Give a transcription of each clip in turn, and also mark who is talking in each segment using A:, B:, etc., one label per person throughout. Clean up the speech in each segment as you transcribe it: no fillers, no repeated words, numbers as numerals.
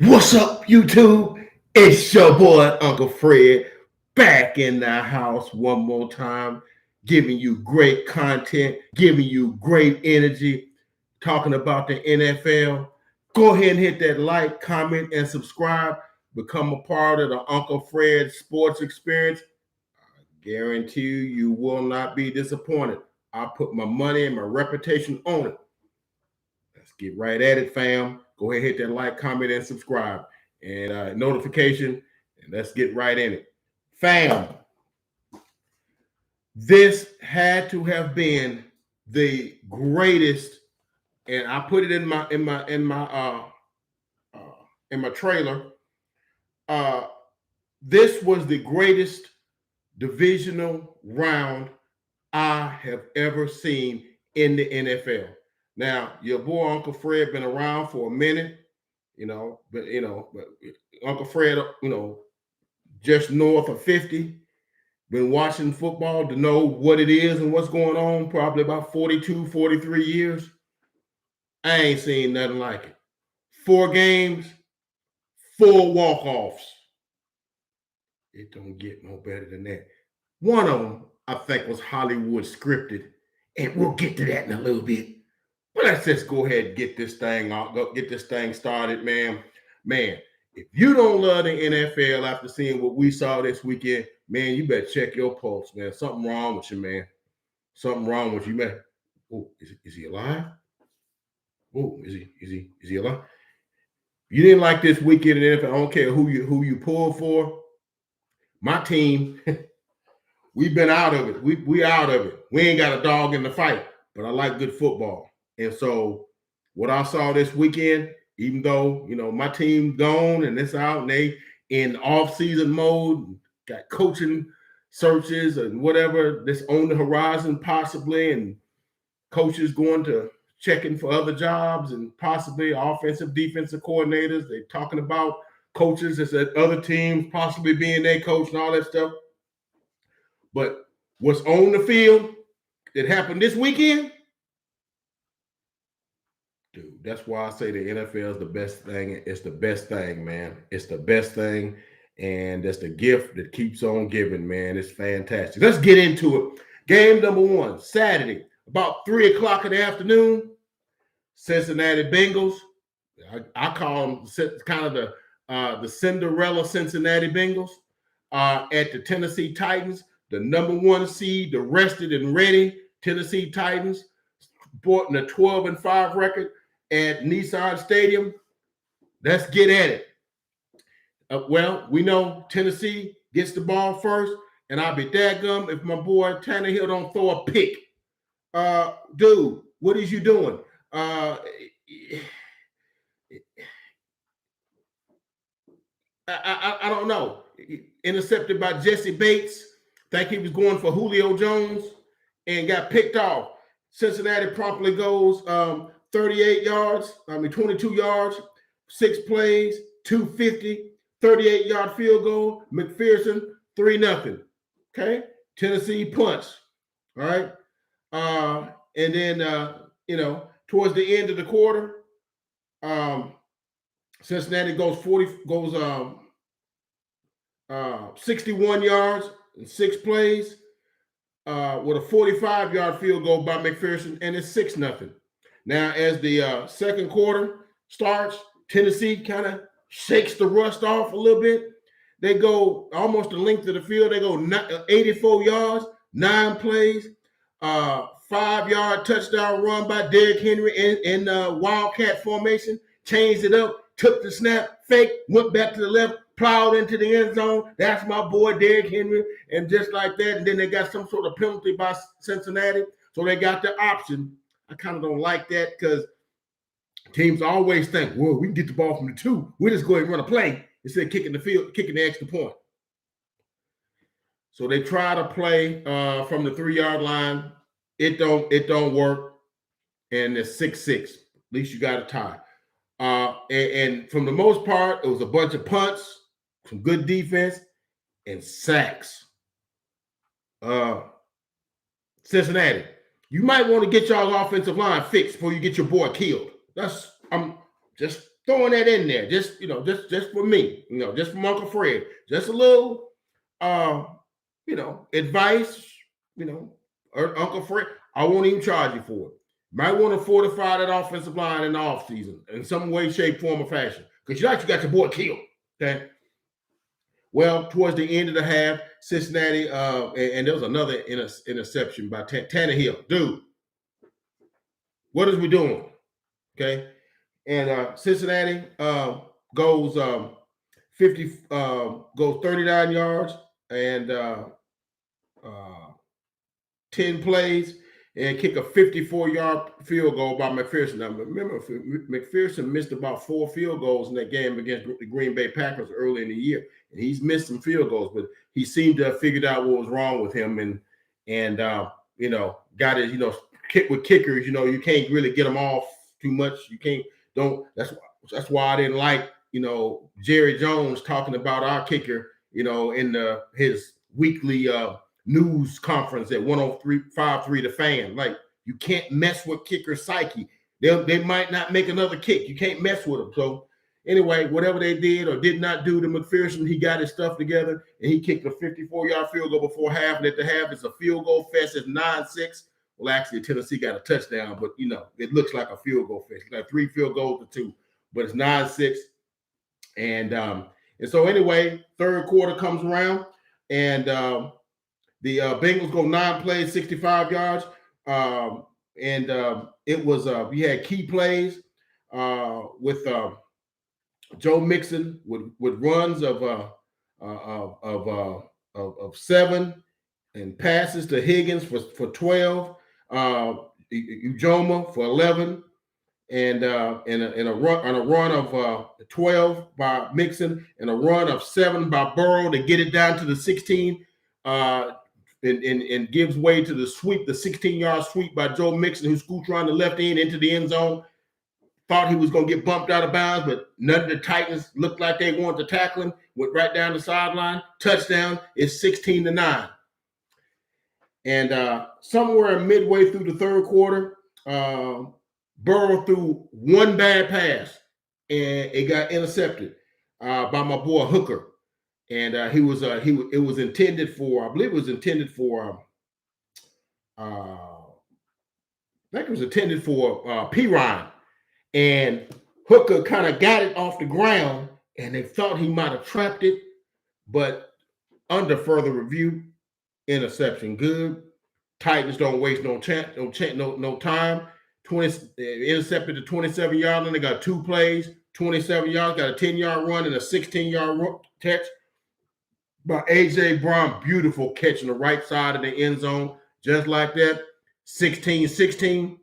A: What's up, YouTube? It's your boy, Uncle Fred, back in the house one more time, giving you great content, giving you great energy, talking about the NFL. Go ahead and hit that like, comment, and subscribe. Become a part of the Uncle Fred Sports Experience. I guarantee you will not be disappointed. I put my money and my reputation on it. Let's get right at it, fam. Go ahead, hit that like, comment, and subscribe, and notification, and let's get right in it, fam. This had to have been the greatest, and I put it in my trailer. Uh, this was the greatest divisional round I have ever seen in the NFL. Now, your boy Uncle Fred been around for a minute, but Uncle Fred, just north of 50, been watching football to know what it is and what's going on, probably about 42, 43 years. I ain't seen nothing like it. 4 games, 4 walk-offs. It don't get no better than that. One of them, I think, was Hollywood scripted, and we'll get to that in a little bit. But let's just go ahead and get this thing out, get this thing started, man. Man, if you don't love the NFL after seeing what we saw this weekend, man, you better check your pulse, man. Something wrong with you, man. Something wrong with you, man. Oh, is he alive? Oh, is he alive? You didn't like this weekend in the NFL. I don't care who you pull for. My team, we've been out of it. We out of it. We ain't got a dog in the fight, but I like good football. And so what I saw this weekend, even though, my team gone and it's out and they in off-season mode, got coaching searches and whatever that's on the horizon possibly, and coaches going to checking for other jobs and possibly offensive, defensive coordinators. They're talking about coaches that's at other teams possibly being their coach and all that stuff. But what's on the field that happened this weekend, dude, that's why I say the NFL is the best thing. It's the best thing, man. It's the best thing. And that's the gift that keeps on giving, man. It's fantastic. Let's get into it. Game number 1, Saturday, about 3 o'clock in the afternoon. Cincinnati Bengals. I call them kind of the Cinderella Cincinnati Bengals at the Tennessee Titans, the number 1 seed, the rested and ready Tennessee Titans, sporting a 12-5 record at Nissan Stadium. Let's get at it. Well, we know Tennessee gets the ball first, and I'll be dadgum if my boy Tannehill don't throw a pick. Dude, what is you doing? I don't know. Intercepted by Jesse Bates. Think he was going for Julio Jones and got picked off. Cincinnati promptly goes 38 yards, 22 yards, 6 plays, 250, 38-yard field goal. McPherson, 3-0. Okay? Tennessee punts. All right? And then, towards the end of the quarter, Cincinnati goes 61 yards and 6 plays with a 45-yard field goal by McPherson, and it's 6-0. Now, as the second quarter starts, Tennessee kind of shakes the rust off a little bit. They go almost the length of the field. They go 84 yards, 9 plays, 5-yard touchdown run by Derrick Henry in Wildcat formation. Changed it up, took the snap, fake, went back to the left, plowed into the end zone. That's my boy Derrick Henry. And just like that, and then they got some sort of penalty by Cincinnati. So they got the option. I kind of don't like that because teams always think, well, we can get the ball from the 2. We'll just go ahead and run a play instead of kicking the extra point. So they try to play from the 3-yard line. It don't work. And it's 6-6. At least you got a tie. And from the most part, it was a bunch of punts, some good defense, and sacks. Cincinnati, you might want to get y'all's offensive line fixed before you get your boy killed. I'm just Throwing that in there, just just for me, just from Uncle Fred, just a little, advice, or Uncle Fred. I won't even charge you for it. Might want to fortify that offensive line in the offseason in some way, shape, form, or fashion, because you got your boy killed. Okay. Well, towards the end of the half, Cincinnati, and there was another interception by Tannehill. Dude, what is we doing? Okay. And Cincinnati goes 39 yards and 10 plays and kick a 54-yard field goal by McPherson. Now, remember, McPherson missed about 4 field goals in that game against the Green Bay Packers early in the year. And he's missed some field goals, but he seemed to have figured out what was wrong with him and got it, kick with kickers, you can't really get them off too much. That's why I didn't like, Jerry Jones talking about our kicker, in his weekly news conference at 103.53 The Fan. Like, you can't mess with kicker psyche. They might not make another kick. You can't mess with them. So anyway, whatever they did or did not do to McPherson, he got his stuff together and he kicked a 54-yard field goal before half. And at the half, it's a field goal fest. It's 9-6. Well, actually, Tennessee got a touchdown, but it looks like a field goal fest. It's like 3 field goals to 2, but it's 9-6. And so anyway, third quarter comes around, and the Bengals go 9 plays, 65 yards. It was we had key plays with Joe Mixon with runs of 7 and passes to Higgins for 12, Ujoma for 11, and a run of 12 by Mixon, and a run of 7 by Burrow to get it down to the 16, and gives way to the sweep, the 16-yard sweep by Joe Mixon, who scoots around the left end into the end zone. Thought he was going to get bumped out of bounds, but none of the Titans looked like they wanted to tackle him. Went right down the sideline. Touchdown. It's 16-9. And somewhere midway through the third quarter, Burrow threw one bad pass, and it got intercepted by my boy Hooker. And it was intended for, I believe it was intended for, P-Ryan. And Hooker kind of got it off the ground, and they thought he might have trapped it, but under further review, interception good. Titans don't waste no time. Intercepted the 27-yard line. They got 2 plays, 27 yards, got a 10-yard run and a 16-yard catch by A.J. Brown. Beautiful catch on the right side of the end zone, just like that. 16-16.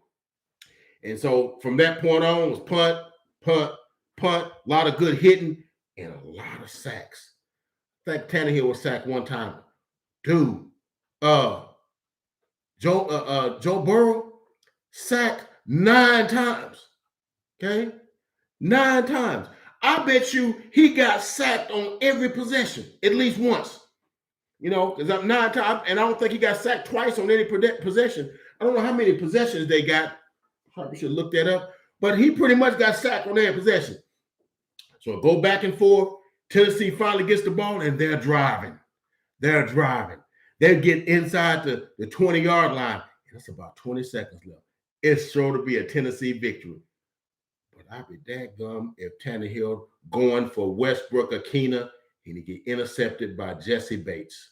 A: And so from that point on, it was punt, a lot of good hitting, and a lot of sacks. I think Tannehill was sacked one time. Dude, Joe Burrow sacked 9 times. Okay? 9 times. I bet you he got sacked on every possession, at least once. Because I'm 9 times, and I don't think he got sacked twice on any possession. I don't know how many possessions they got. Probably should look that up. But he pretty much got sacked on every possession. So go back and forth. Tennessee finally gets the ball, and they're driving. They get inside the 20-yard line. And it's about 20 seconds left. It's sure to be a Tennessee victory. But I'd be dadgum if Tannehill going for Westbrook Akina and he get intercepted by Jesse Bates.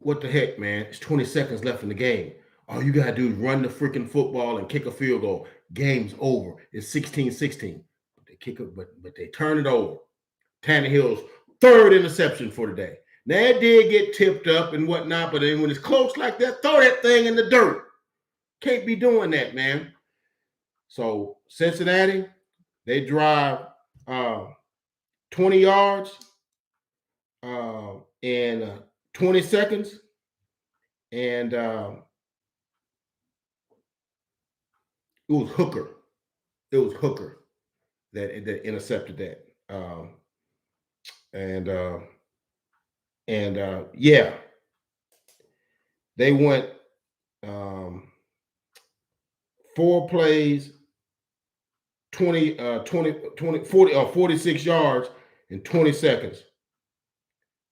A: What the heck, man? It's 20 seconds left in the game. All you got to do is run the freaking football and kick a field goal. Game's over. It's 16-16. They kick it, but they turn it over. Tannehill's 3rd interception for the day. Now, it did get tipped up and whatnot, but then when it's close like that, throw that thing in the dirt. Can't be doing that, man. So Cincinnati, they drive 20 yards in 20 seconds. And it was Hooker. That intercepted that. Yeah, they went 4 plays, 46 yards in 20 seconds.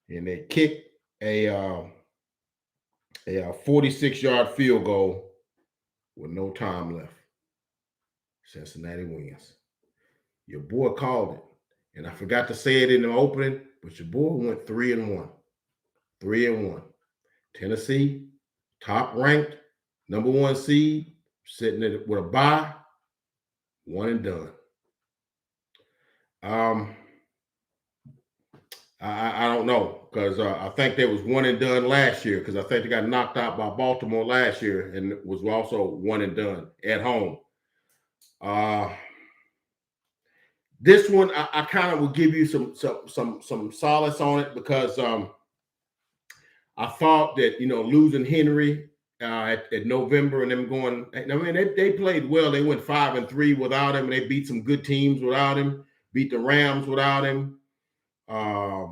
A: And they kicked a 46-yard field goal with no time left. Cincinnati wins. Your boy called it. And I forgot to say it in the opening, but your boy went 3-1. 3-1. Tennessee, top ranked, number 1 seed, sitting with a bye, 1 and done. I don't know, because I think they was 1 and done last year, because I think they got knocked out by Baltimore last year and was also 1 and done at home. This one I kind of will give you some solace on it, because I thought that, losing Henry at November and them going, I mean, they played well. They went 5-3 without him, and they beat some good teams without him, beat the Rams without him. I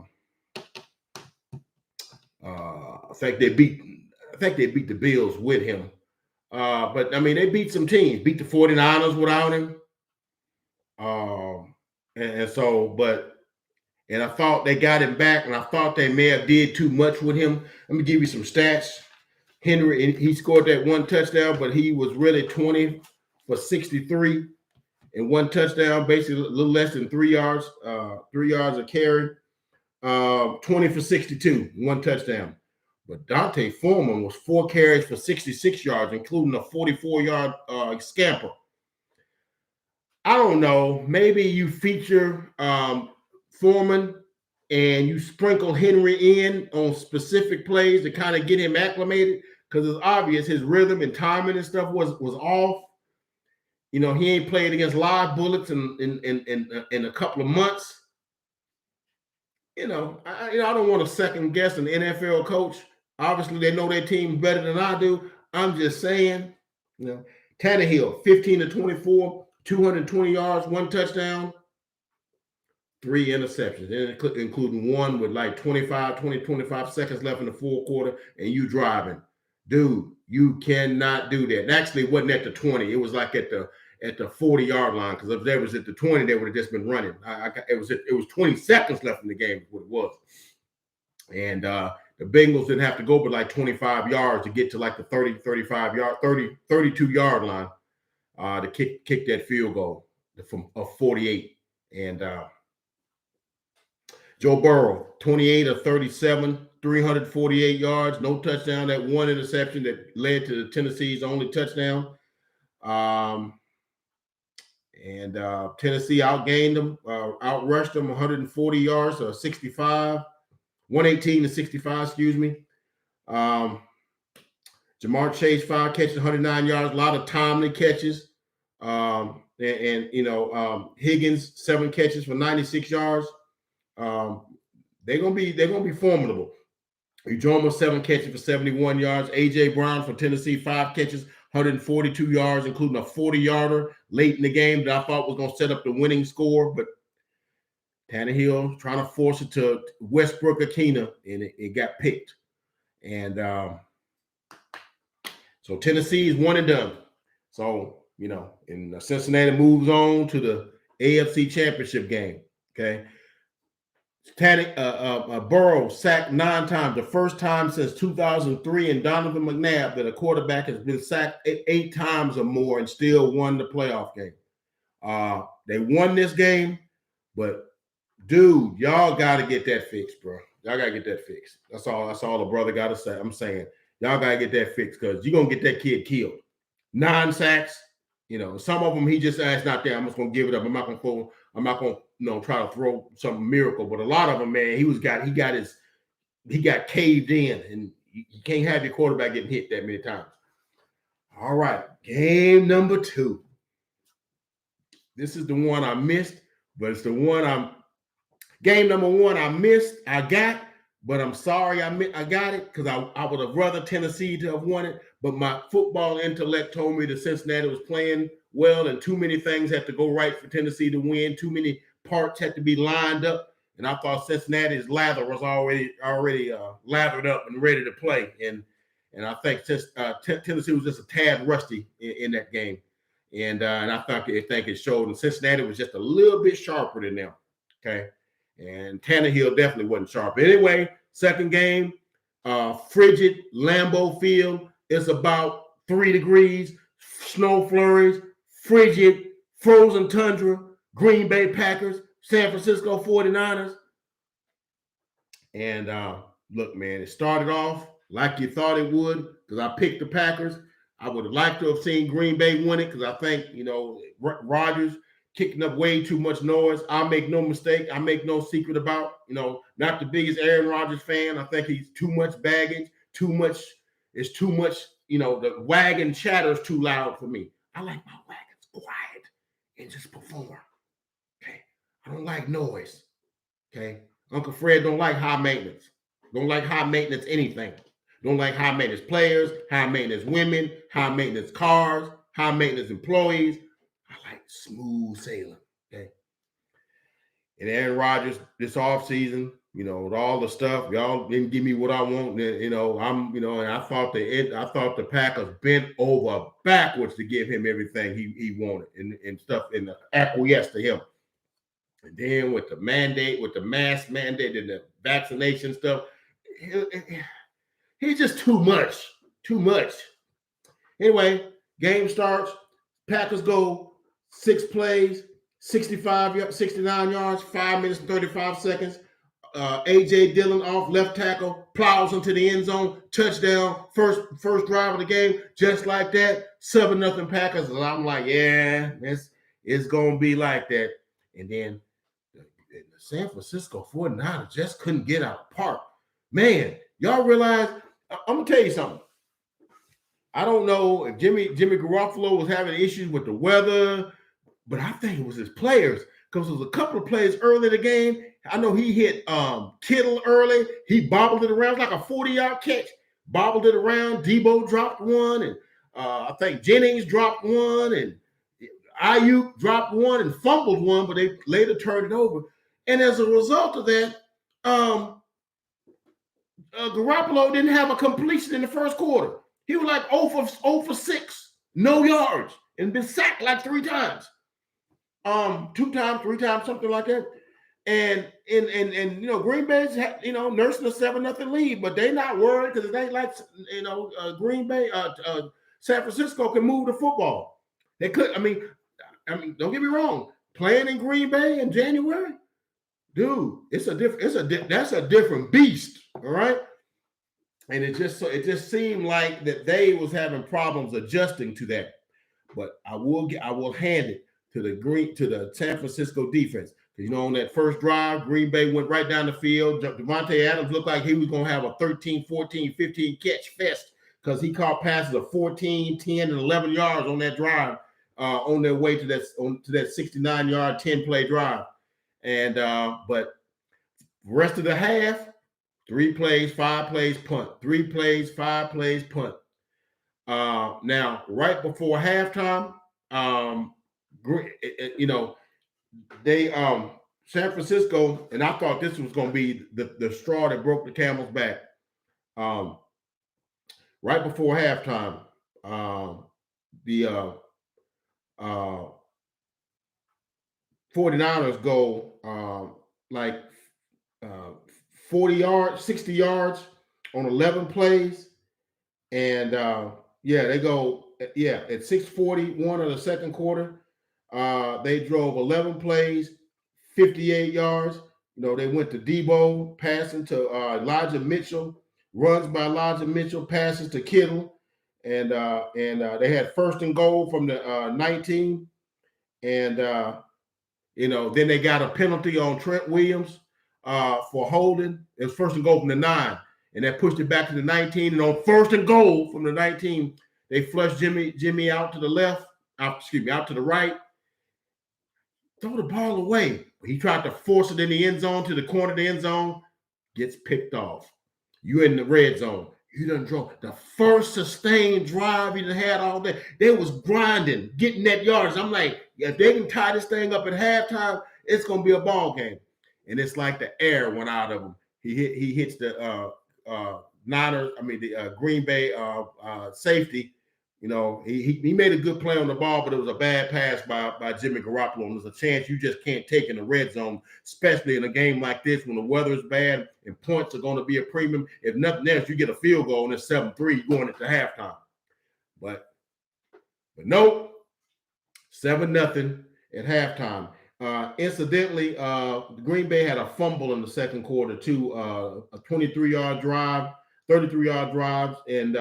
A: think they beat the Bills with him. But I mean, they beat some teams, beat the 49ers without him. And I thought they got him back, and I thought they may have did too much with him. Let me give you some stats. Henry, he scored that 1 touchdown, but he was really 20 for 63 and 1 touchdown, basically a little less than 3 yards, 3 yards a carry. 20 for 62, 1 touchdown. But Dante Foreman was 4 carries for 66 yards, including a 44-yard scamper. I don't know. Maybe you feature Foreman and you sprinkle Henry in on specific plays to kind of get him acclimated, because it's obvious his rhythm and timing and stuff was off. He ain't played against live bullets in a couple of months. I don't want to second guess an NFL coach. Obviously, they know their team better than I do. I'm just saying, Tannehill, 15-24, 220 yards, 1 touchdown, 3 interceptions, including 1 with like 25 seconds left in the 4th quarter, and you driving. Dude, you cannot do that. And actually, it wasn't at the 20. It was like at the 40-yard line, because if they was at the 20, they would have just been running. It was 20 seconds left in the game is what it was. And the Bengals didn't have to go but like 25 yards to get to like the 32-yard line to kick that field goal from 48. And Joe Burrow, 28 of 37, 348 yards, no touchdown, that 1 interception that led to Tennessee's only touchdown. And Tennessee outgained them, outrushed them 140 yards, 118 to 65, excuse me. Jamar Chase, 5 catches, 109 yards, a lot of timely catches. Higgins, 7 catches for 96 yards. They're gonna be formidable. Ujoma, 7 catches for 71 yards. AJ Brown for Tennessee, 5 catches, 142 yards, including a 40-yarder late in the game that I thought was going to set up the winning score. But Tannehill trying to force it to Westbrook-Akina, and it got picked. And so Tennessee is 1 and done. So, and Cincinnati moves on to the AFC Championship game. Okay. Burrow sacked 9 times, the first time since 2003, and Donovan McNabb that a quarterback has been sacked 8 times or more and still won the playoff game. They won this game, but dude, y'all got to get that fixed, bro. Y'all got to get that fixed. That's all the brother got to say. I'm saying y'all got to get that fixed, because you're going to get that kid killed. 9 sacks, some of them he just it's not there. I'm just going to give it up. I'm not going to try to throw some miracle, but a lot of them, man, he got caved in, and you can't have your quarterback getting hit that many times. All right, game number 2. This is the one I missed, but it's the one game number 1 I missed. I got, but I'm sorry I got it, because I would have rather Tennessee to have won it, but my football intellect told me that Cincinnati was playing well, and too many things had to go right for Tennessee to win. Too many parts had to be lined up, and I thought Cincinnati's lather was already lathered up and ready to play. And And I think Tennessee was just a tad rusty in that game. And I think it showed. And Cincinnati was just a little bit sharper than them. Okay. And Tannehill definitely wasn't sharp. Anyway, second game, frigid Lambeau Field. It's about 3 degrees, snow flurries, frigid, frozen tundra, Green Bay Packers, San Francisco 49ers. And look, man, it started off like you thought it would because I picked the Packers. I would have liked to have seen Green Bay win it because I think, Rodgers kicking up way too much noise. I'll make no mistake. I make no secret about, not the biggest Aaron Rodgers fan. I think he's too much baggage, it's too much, the wagon chatters too loud for me. I like my wagons quiet and just perform. Okay. I don't like noise. Okay. Uncle Fred don't like high maintenance. Don't like high maintenance anything. Don't like high maintenance players, high maintenance women, high maintenance cars, high maintenance employees. I like smooth sailing. Okay. And Aaron Rodgers this offseason, with all the stuff, y'all didn't give me what I want. And I thought the Packers bent over backwards to give him everything he wanted and stuff and acquiesced to him. And then with the mask mandate and the vaccination stuff, he's just too much. Anyway, game starts. Packers go 6 plays, 69 yards, 5 minutes and 35 seconds. A.J. Dillon off left tackle, plows into the end zone, touchdown, first drive of the game, just like that, 7-0 Packers. And I'm like, yeah, it's going to be like that. And then the San Francisco 49ers just couldn't get out of the park. Man, y'all realize, I'm going to tell you something. I don't know if Jimmy Garoppolo was having issues with the weather, but I think it was his players because there was a couple of plays early in the game. I know he hit Kittle early. He bobbled it around. It was like a 40-yard catch. Bobbled it around. Debo dropped one, and I think Jennings dropped one, and Ayuk dropped one and fumbled one, but they later turned it over. And as a result of that, Garoppolo didn't have a completion in the first quarter. He was like 0 for 6, no yards, and been sacked like 3 times. 2 times, 3 times, something like that. And Green Bay's nursing a 7-0 lead, but they not worried because it ain't like Green Bay, San Francisco can move the football. They could. I mean, don't get me wrong. Playing in Green Bay in January, dude, that's a different beast. All right. And it just seemed like that they was having problems adjusting to that. But I will hand it to the San Francisco defense. On that first drive, Green Bay went right down the field. Devontae Adams looked like he was going to have a 13, 14, 15 catch fest because he caught passes of 14, 10, and 11 yards on that drive on their way to that 69-yard, 10-play drive. And but rest of the half, 3 plays, 5 plays, punt. 3 plays, 5 plays, punt. Now, right before halftime, they San Francisco, and I thought this was going to be the straw that broke the camel's back. Right before halftime, the 49ers go 40 yards, 60 yards on 11 plays. And they go, at 6:41 of the second quarter, they drove 11 plays, 58 yards. They went to Debo, passing to Elijah Mitchell, runs by Elijah Mitchell, passes to Kittle. And they had 1st and goal from the 19. And, then they got a penalty on Trent Williams for holding. It was 1st and goal from the 9. And that pushed it back to the 19. And on 1st and goal from the 19, they flushed Jimmy out to the left, out to the right. Throw the ball away. He tried to force it in the end zone to the corner of the end zone, gets picked off. You're in the red zone. You done drove the first sustained drive you done had all day. They was grinding, getting that yards. I'm like, if they can tie this thing up at halftime, it's gonna be a ball game. And it's like the air went out of him. He hits the Green Bay safety. You know, he made a good play on the ball, but it was a bad pass by Jimmy Garoppolo. And there's a chance you just can't take in the red zone, especially in a game like this when the weather's bad and points are going to be a premium. If nothing else, you get a field goal and it's 7-3 going into halftime. But nope, 7-0 at halftime. Incidentally, Green Bay had a fumble in the second quarter too. A 23-yard drive, 33-yard drives, and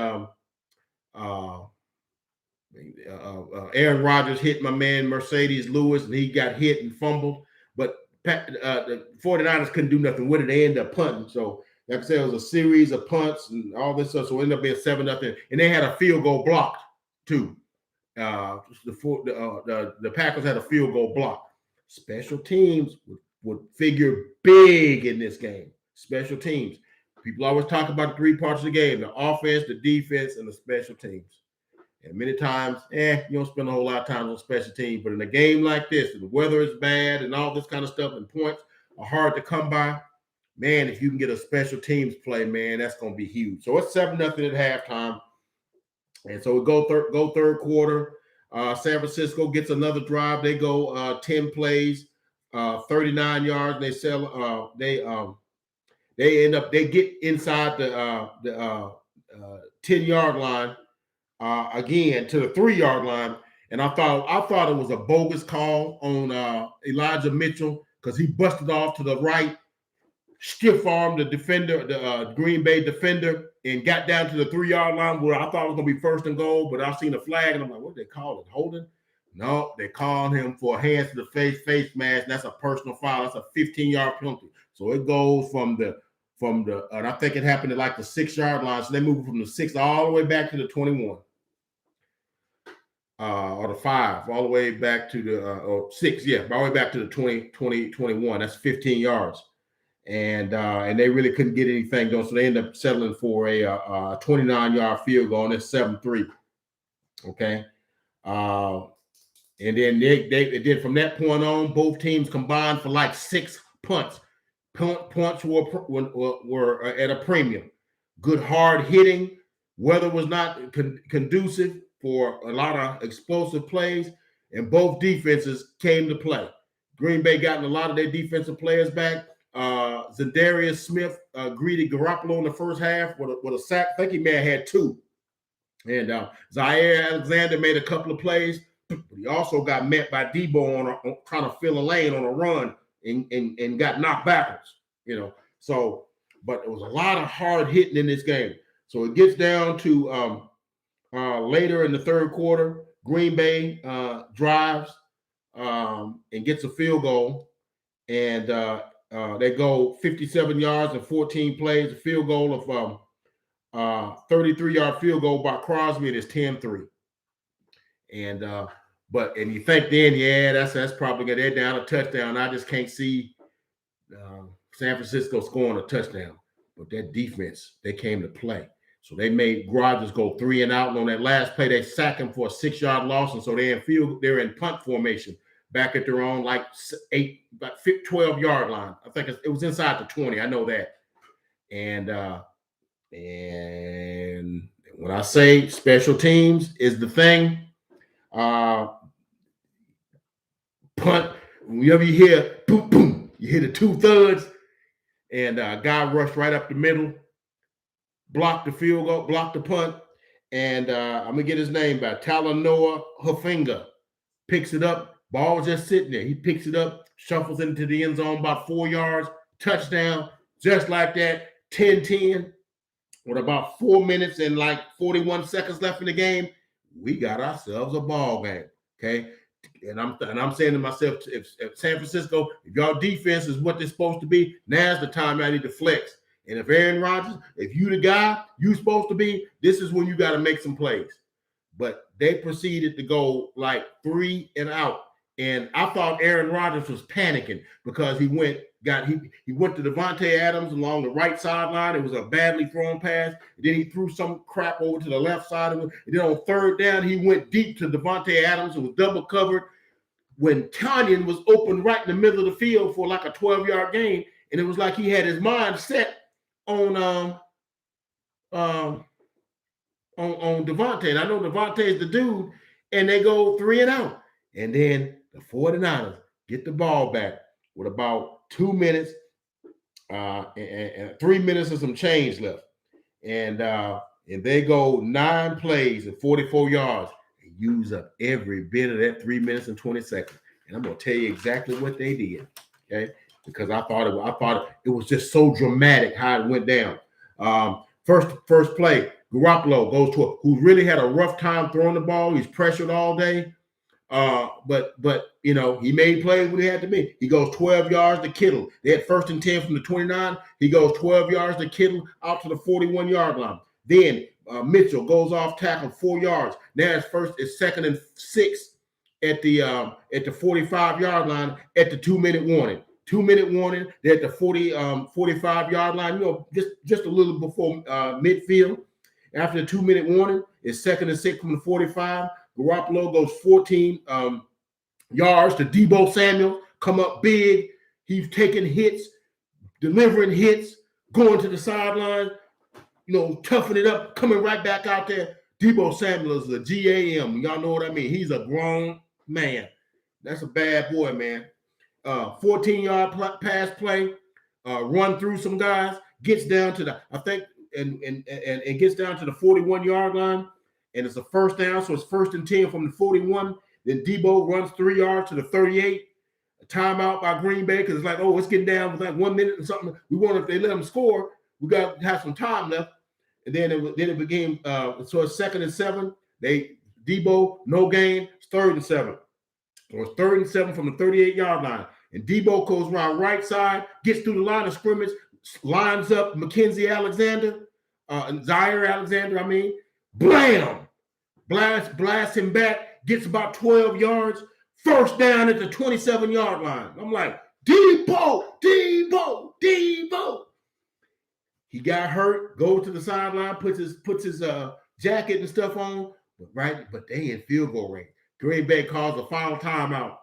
A: Aaron Rodgers hit my man Mercedes Lewis, and he got hit and fumbled. But the 49ers couldn't do nothing with it. They ended up punting. So, like I said, it was a series of punts and all this stuff. So it ended up being 7-0. And they had a field goal blocked too. The Packers had a field goal blocked. Special teams would figure big in this game. Special teams. People always talk about the three parts of the game: the offense, the defense, and the special teams. And many times, you don't spend a whole lot of time on special teams. But in a game like this, the weather is bad and all this kind of stuff, and points are hard to come by, man, if you can get a special teams play, man, that's going to be huge. So it's 7-0 at halftime. And so we go third quarter. San Francisco gets another drive. They go 10 plays, 39 yards. And they get inside the 10-yard line. Again to the 3-yard line, and I thought it was a bogus call on Elijah Mitchell because he busted off to the right, stiff armed the defender, the Green Bay defender, and got down to the 3-yard line where I thought it was gonna be 1st and goal, but I seen a flag and I'm like, what did they call it? Holding? No, they called him for a hands to the face mask. That's a personal foul. That's a 15-yard penalty. So it goes from the and I think it happened at like the 6-yard line. So they moved from the 6 all the way back to the 21. Or the 5, all the way back to the or 6, all the way back to the 21. That's 15 yards. And they really couldn't get anything done. So they ended up settling for a 29-yard field goal, and it's 7-3. Okay. And then they from that point on, both teams combined for like 6 punts. Punts were at a premium. Good hard hitting. Weather was not conducive for a lot of explosive plays, and both defenses came to play. Green Bay gotten a lot of their defensive players back. Za'Darius Smith greeted Garoppolo in the first half with a sack. I think he may have had 2. And Zaire Alexander made a couple of plays, but he also got met by Debo on trying to fill a lane on a run and got knocked backwards. You know, so but it was a lot of hard hitting in this game. So it gets down to later in the third quarter, Green Bay drives and gets a field goal, and they go 57 yards and 14 plays. A field goal of 33-yard field goal by Crosby, and it's 10-3. And you think then, that's probably good. They're down a touchdown. I just can't see San Francisco scoring a touchdown. But that defense, they came to play. So they made Rodgers go 3 and out. And on that last play, they sacked him for a 6-yard loss. And so they're in punt formation back at their own like 12-yard line. I think it was inside the 20. I know that. And when I say special teams is the thing, punt, whenever you hear boom, boom, you hear the 2 thuds, and a guy rushed right up the middle, blocked the field goal, blocked the punt, and I'm going to get his name back. Talanoa Hufanga picks it up. Ball was just sitting there. He picks it up, shuffles into the end zone about 4 yards, touchdown, just like that, 10-10. With about 4 minutes and like 41 seconds left in the game, we got ourselves a ball game, okay? And I'm saying to myself, if San Francisco, if y'all defense is what they're supposed to be, now's the time I need to flex. And if Aaron Rodgers, if you the guy you supposed to be, this is when you got to make some plays. But they proceeded to go like 3 and out. And I thought Aaron Rodgers was panicking because he went to Devontae Adams along the right sideline. It was a badly thrown pass. And then he threw some crap over to the left side of him. And then on 3rd down, he went deep to Devontae Adams and was double covered when Tanyan was open right in the middle of the field for like a 12-yard gain. And it was like he had his mind set on on Devontae. And I know Devontae is the dude, and they go 3-and-out. And then the 49ers get the ball back with about 2 minutes and 3 minutes and some change left. And they go 9 plays and 44 yards and use up every bit of that 3 minutes and 20 seconds. And I'm gonna tell you exactly what they did, okay? Because I thought it was just so dramatic how it went down. First play, Garoppolo goes to who really had a rough time throwing the ball. He's pressured all day. But you know, he made plays when he had to be. He goes 12 yards to Kittle. They had 1st and 10 from the 29. He goes 12 yards to Kittle out to the 41-yard line. Then Mitchell goes off tackle 4 yards. Now it's 2nd and 6 at the 45-yard line at the 2-minute warning. 2-minute warning. They're at the 45-yard line. You know, just a little before midfield. After the 2-minute warning, it's 2nd and 6 from the 45. Garoppolo goes 14 yards to Deebo Samuel, come up big. He's taking hits, delivering hits, going to the sideline, you know, toughing it up, coming right back out there. Deebo Samuel is a GAM. Y'all know what I mean. He's a grown man. That's a bad boy, man. 14-yard pass play, run through some guys, gets down to and gets down to the 41-yard line. And it's a 1st down, so it's 1st and 10 from the 41. Then Deebo runs 3 yards to the 38. A timeout by Green Bay because it's like, oh, it's getting down with like 1 minute or something. We want if they let them score, we got to have some time left. And then it became so it's 2nd and 7. Deebo no gain. It's 3rd and 7. So it's 3rd and 7 from the 38-yard line. And Deebo goes around right side, gets through the line of scrimmage, lines up Zaire Alexander. Blam! Blast him back, gets about 12 yards, 1st down at the 27-yard line. I'm like, Deebo. He got hurt, goes to the sideline, puts his jacket and stuff on, but they in field goal range. Green Bay calls a final timeout.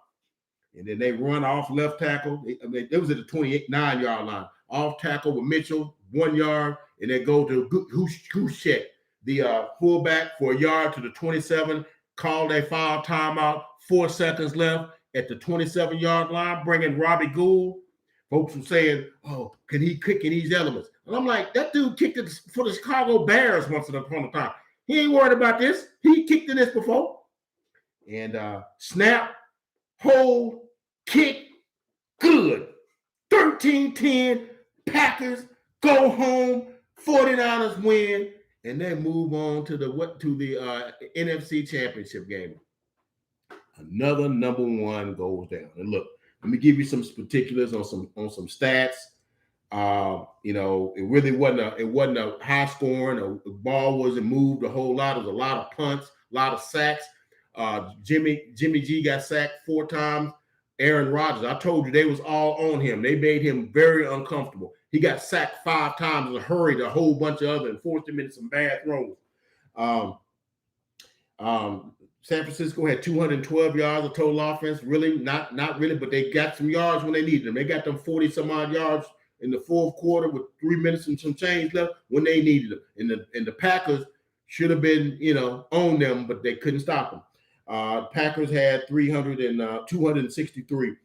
A: And then they run off left tackle. It was at the 29-yard line. Off tackle with Mitchell, 1 yard, and they go to goose check. The fullback for a yard to the 27, called a foul timeout, 4 seconds left at the 27-yard line, bringing Robbie Gould. Folks were saying, oh, can he kick in these elements? And I'm like, that dude kicked it for the Chicago Bears once upon a time. He ain't worried about this. He kicked in this before. And snap, hold, kick, good. 13-10, Packers go home, 49ers win. And then move on to the NFC Championship game. Another number 1 goes down. And look, let me give you some particulars on some stats. You know, it really wasn't a high scoring. The ball wasn't moved a whole lot. There was a lot of punts, a lot of sacks. Jimmy G got sacked 4 times. Aaron Rodgers, I told you they was all on him. They made him very uncomfortable. He got sacked 5 times and hurried a whole bunch of other and forced him into some bad throws. San Francisco had 212 yards of total offense. Really, not really, but they got some yards when they needed them. They got them 40-some-odd yards in the 4th quarter with 3 minutes and some change left when they needed them. And the Packers should have been, you know, on them, but they couldn't stop them. Packers had 263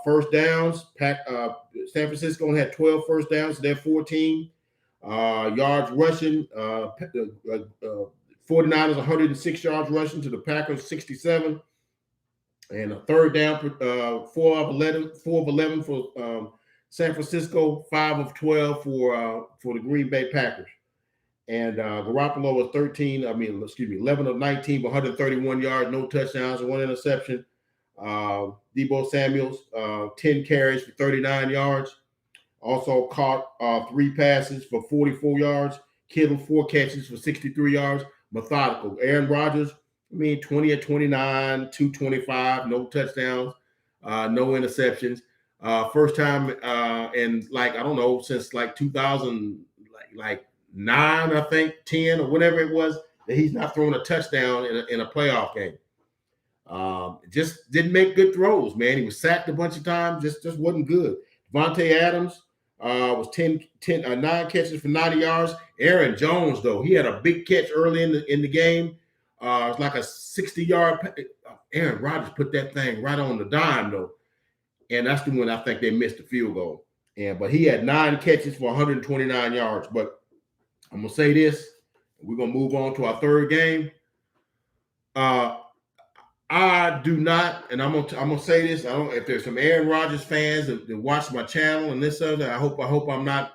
A: first downs. San Francisco only had 12 first downs. So they're 14 yards rushing. 49ers 106 yards rushing to the Packers 67. And a 3rd down, 4 of 11 for San Francisco, 5 of 12 for the Green Bay Packers. And Garoppolo was 11 of 19, 131 yards, no touchdowns, and 1 interception. Deebo Samuels, 10 carries for 39 yards. Also caught 3 passes for 44 yards. Kittle, 4 catches for 63 yards. Methodical. Aaron Rodgers, 20 of 29, 225, no touchdowns, no interceptions. First time in since 2009, I think 10 or whatever it was, that he's not thrown a touchdown in a playoff game. Just didn't make good throws, man. He was sacked a bunch of times, just wasn't good. Devontae Adams, Was 9 catches for 90 yards. Aaron Jones, though, he had a big catch early in the game. It's like a 60-yard. Aaron Rodgers put that thing right on the dime, though. And that's the one I think they missed the field goal. But he had 9 catches for 129 yards. But I'm going to say this. We're going to move on to our third game. I do not, and I'm gonna say this. I don't. If there's some Aaron Rodgers fans that watch my channel and this other, I hope I'm not,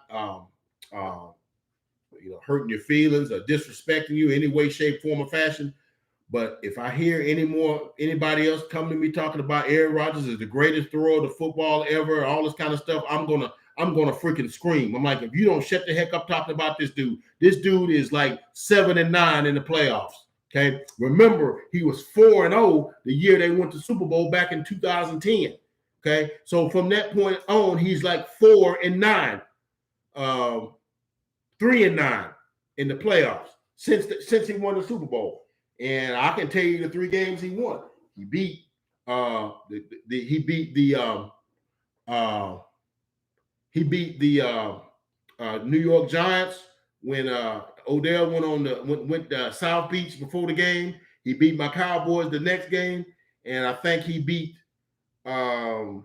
A: hurting your feelings or disrespecting you in any way, shape, form, or fashion. But if I hear anybody else come to me talking about Aaron Rodgers is the greatest thrower of the football ever, all this kind of stuff, I'm gonna freaking scream. I'm like, if you don't shut the heck up talking about this dude is like 7-9 in the playoffs. Okay, remember he was 4-0 the year they went to Super Bowl back in 2010. Okay, so from that point on, he's like 4-9, 3-9 in the playoffs since he won the Super Bowl. And I can tell you the 3 games he won. He beat the New York Giants when Odell went South Beach before the game. He beat my Cowboys the next game, and I think he beat I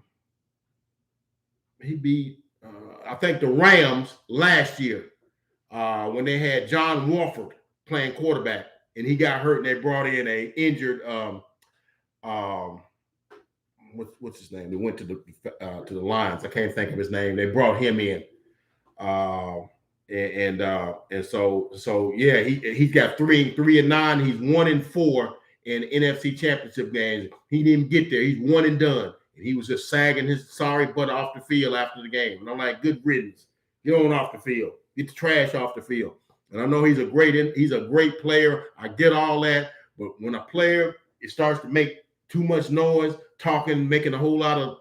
A: think the Rams last year when they had John Wolford playing quarterback, and he got hurt, and they brought in a injured what's his name? They went to the Lions. I can't think of his name. They brought him in. And so yeah, he's got 3-9. He's 1-4 in NFC Championship games. He didn't get there. He's 1 and done. And he was just sagging his sorry butt off the field after the game. And I'm like, good riddance. Get on off the field. Get the trash off the field. And I know he's a great player. I get all that. But when a player starts to make too much noise, talking, making a whole lot of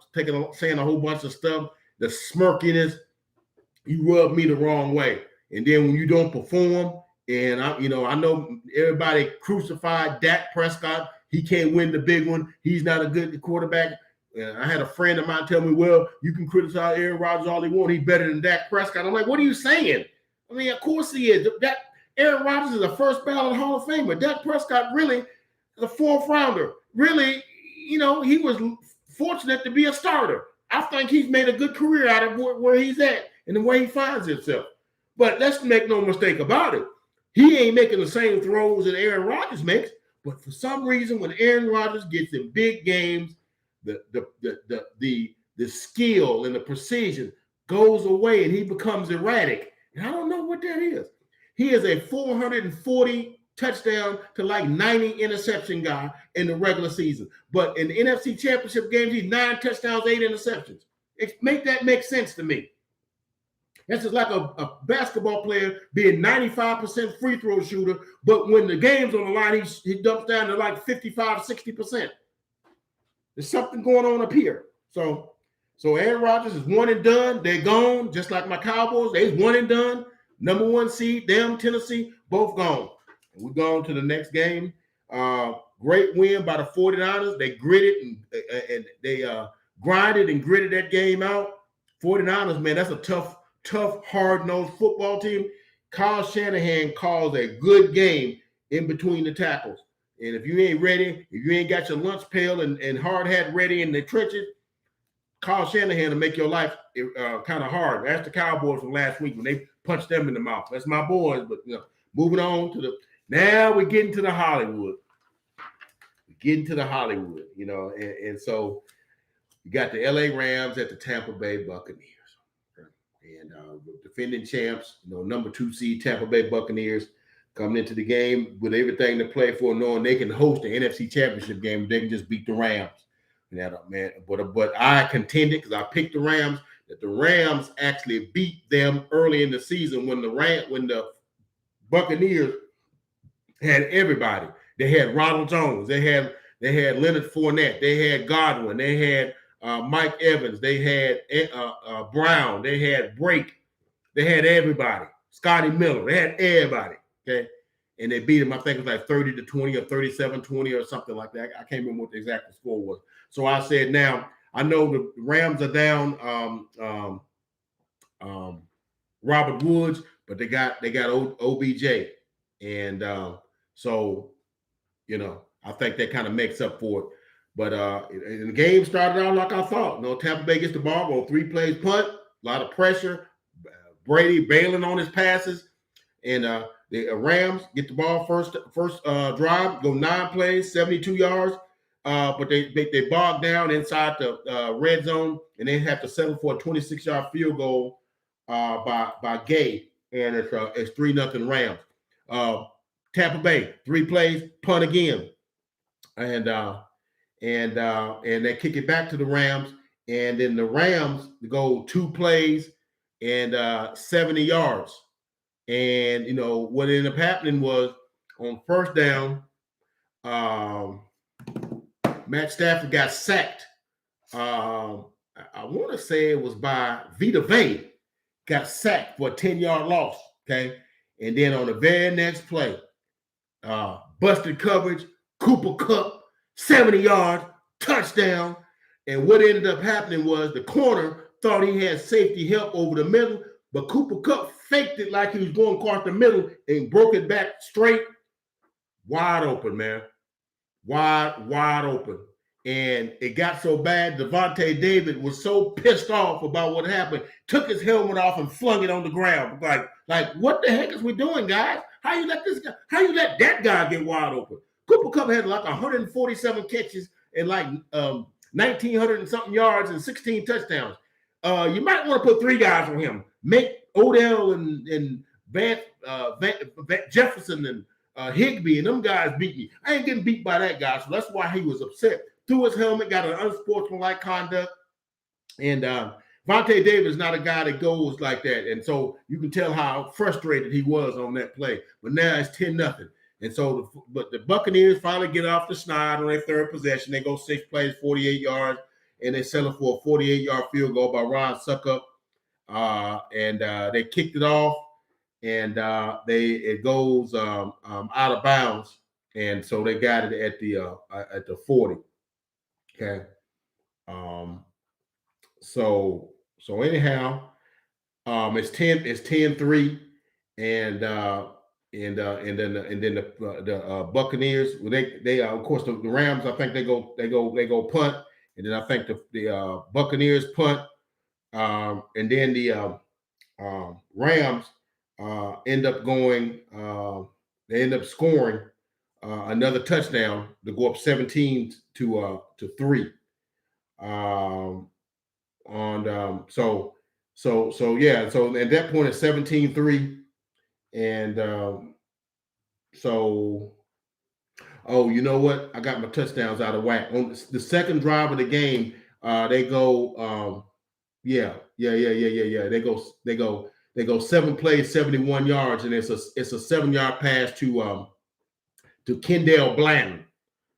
A: saying a whole bunch of stuff, the smirkiness, you rub me the wrong way. And then when you don't perform, and I know everybody crucified Dak Prescott. He can't win the big one. He's not a good quarterback. And I had a friend of mine tell me, well, you can criticize Aaron Rodgers all he wants. He's better than Dak Prescott. I'm like, what are you saying? I mean, of course he is. Aaron Rodgers is a first ballot Hall of Famer. Dak Prescott really is a 4th rounder. Really, he was fortunate to be a starter. I think he's made a good career out of where he's at and the way he finds himself. But let's make no mistake about it. He ain't making the same throws that Aaron Rodgers makes. But for some reason, when Aaron Rodgers gets in big games, the skill and the precision goes away and he becomes erratic. And I don't know what that is. He is a 440 touchdown to like 90 interception guy in the regular season. But in the NFC Championship games, he's 9 touchdowns, 8 interceptions. Make that make sense to me. That's just like a basketball player being 95% free throw shooter, but when the game's on the line, he dumps down to like 55, 60%. There's something going on up here. So Aaron Rodgers is 1 and done. They're gone, just like my Cowboys. They're 1 and done. Number 1 seed, them, Tennessee, both gone. And we're going to the next game. Great win by the 49ers. They gritted and they grinded and gritted that game out. 49ers, man, that's a tough, hard-nosed football team. Kyle Shanahan calls a good game in between the tackles. And if you ain't ready, if you ain't got your lunch pail and hard hat ready in the trenches, Kyle Shanahan will make your life kind of hard. That's the Cowboys from last week when they punched them in the mouth. That's my boys. But moving on to now we're getting to the Hollywood. And so you got the LA Rams at the Tampa Bay Buccaneers. And defending champs, number 2 seed Tampa Bay Buccaneers coming into the game with everything to play for, knowing they can host the NFC Championship game. They can just beat the Rams. Man, but I contended because I picked the Rams that the Rams actually beat them early in the season when the Buccaneers had everybody. They had Ronald Jones. They had Leonard Fournette. They had Godwin. They had Mike Evans. They had Brown. They had Brake. They had everybody. Scotty Miller. They had everybody. Okay. And they beat them, I think it was like 30-20 or 37-20 or something like that. I can't remember what the exact score was. So I said, now, I know the Rams are down Robert Woods, but they got OBJ, and so I think that kind of makes up for it. But and the game started out like I thought. Tampa Bay gets the ball, go 3 plays punt, a lot of pressure. Brady bailing on his passes, and the Rams get the ball first drive, go 9 plays, 72 yards. But they bogged down inside the red zone, and they have to settle for a 26-yard field goal by Gay, and it's 3-0 Rams. Tampa Bay 3 plays, punt again, and they kick it back to the Rams, and then the Rams go 2 plays and 70 yards. And what ended up happening was on first down, Matt Stafford got sacked. I want to say it was by Vita Vea, got sacked for a 10-yard loss. Okay, and then on the very next play, busted coverage, Cooper Kupp, 70 yards, touchdown. And what ended up happening was the corner thought he had safety help over the middle, but Cooper Kupp faked it like he was going across the middle and broke it back straight. Wide open, man. Wide open. And it got so bad, Devontae David was so pissed off about what happened, took his helmet off and flung it on the ground. Like what the heck is we doing, guys? How you let that guy get wide open? Cooper Kupp had like 147 catches and like 1,900 and something yards and 16 touchdowns. You might want to put 3 guys on him. Make Odell and Van Jefferson and Higbee and them guys beat me. I ain't getting beat by that guy, so that's why he was upset. Threw his helmet, got an unsportsmanlike conduct, and Vontae Davis is not a guy that goes like that, and so you can tell how frustrated he was on that play. But now it's 10-0, and so the Buccaneers finally get off the snide on their third possession. They go 6 plays, 48 yards, and they settle for a 48-yard field goal by Ron Suckup, and they kicked it off, and it goes out of bounds, and so they got it at the 40. Okay. So anyhow, it's 10-3, and then the Buccaneers, they of course the Rams, I think they go punt, and then I think the Buccaneers punt, and then the Rams end up going, they end up scoring another touchdown to go up 17-3. So at that point it's 17-3, and you know what? I got my touchdowns out of whack. On the second drive of the game, they go They go 7 plays, 71 yards, and it's a 7-yard pass to Kendall Blanton.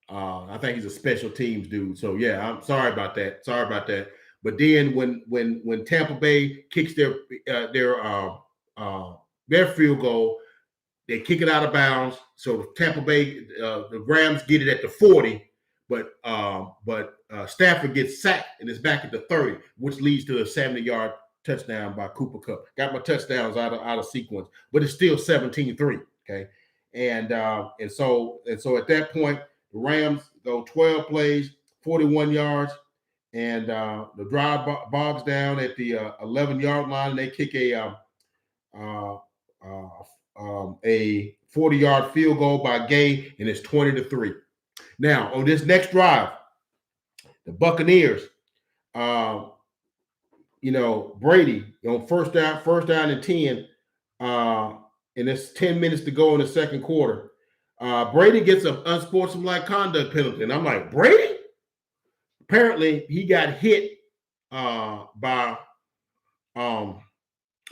A: I think he's a special teams dude. So yeah, I'm sorry about that. But then when Tampa Bay kicks their field goal, they kick it out of bounds. So Tampa Bay, the Rams get it at the 40, but Stafford gets sacked and it's back at the 30, which leads to a 70-yard touchdown by Cooper Kupp. Got my touchdowns out of sequence, but it's still 17-3. Okay, and so at that point, the Rams go 12 plays, 41 yards, and the drive bogs down at the 11-yard line. And they kick a 40-yard field goal by Gay, and it's 20-3. Now on this next drive, the Buccaneers, Brady on first down and 10, and it's 10 minutes to go in the second quarter. Brady gets an unsportsmanlike conduct penalty, and I'm like, Brady? Apparently, he got hit by. I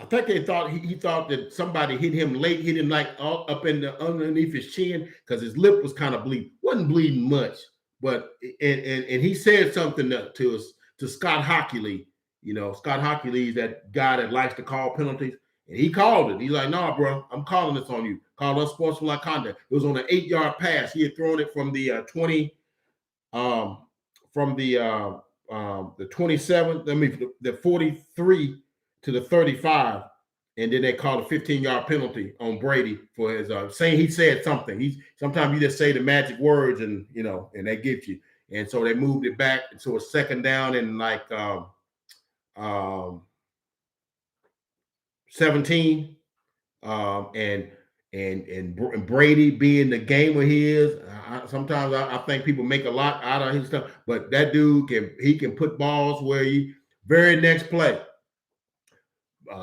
A: think he thought that somebody hit him late, hit him like up underneath his chin because his lip was kind of bleeding. Wasn't bleeding much, but and he said something to Scott Hockley. Scott Hockley is that guy that likes to call penalties. And he called it. He's like, "Nah, bro, I'm calling this on you. Called unsportsmanlike conduct." It was on an 8-yard pass. He had thrown it from the 20, from the 27. The 43 to the 35, and then they called a 15-yard penalty on Brady for his saying he said something. Sometimes you just say the magic words and and they get you. And so they moved it back to a second down and like 17. And Brady being the gamer he is, sometimes I think people make a lot out of his stuff, but that dude can put balls where you. Very next play,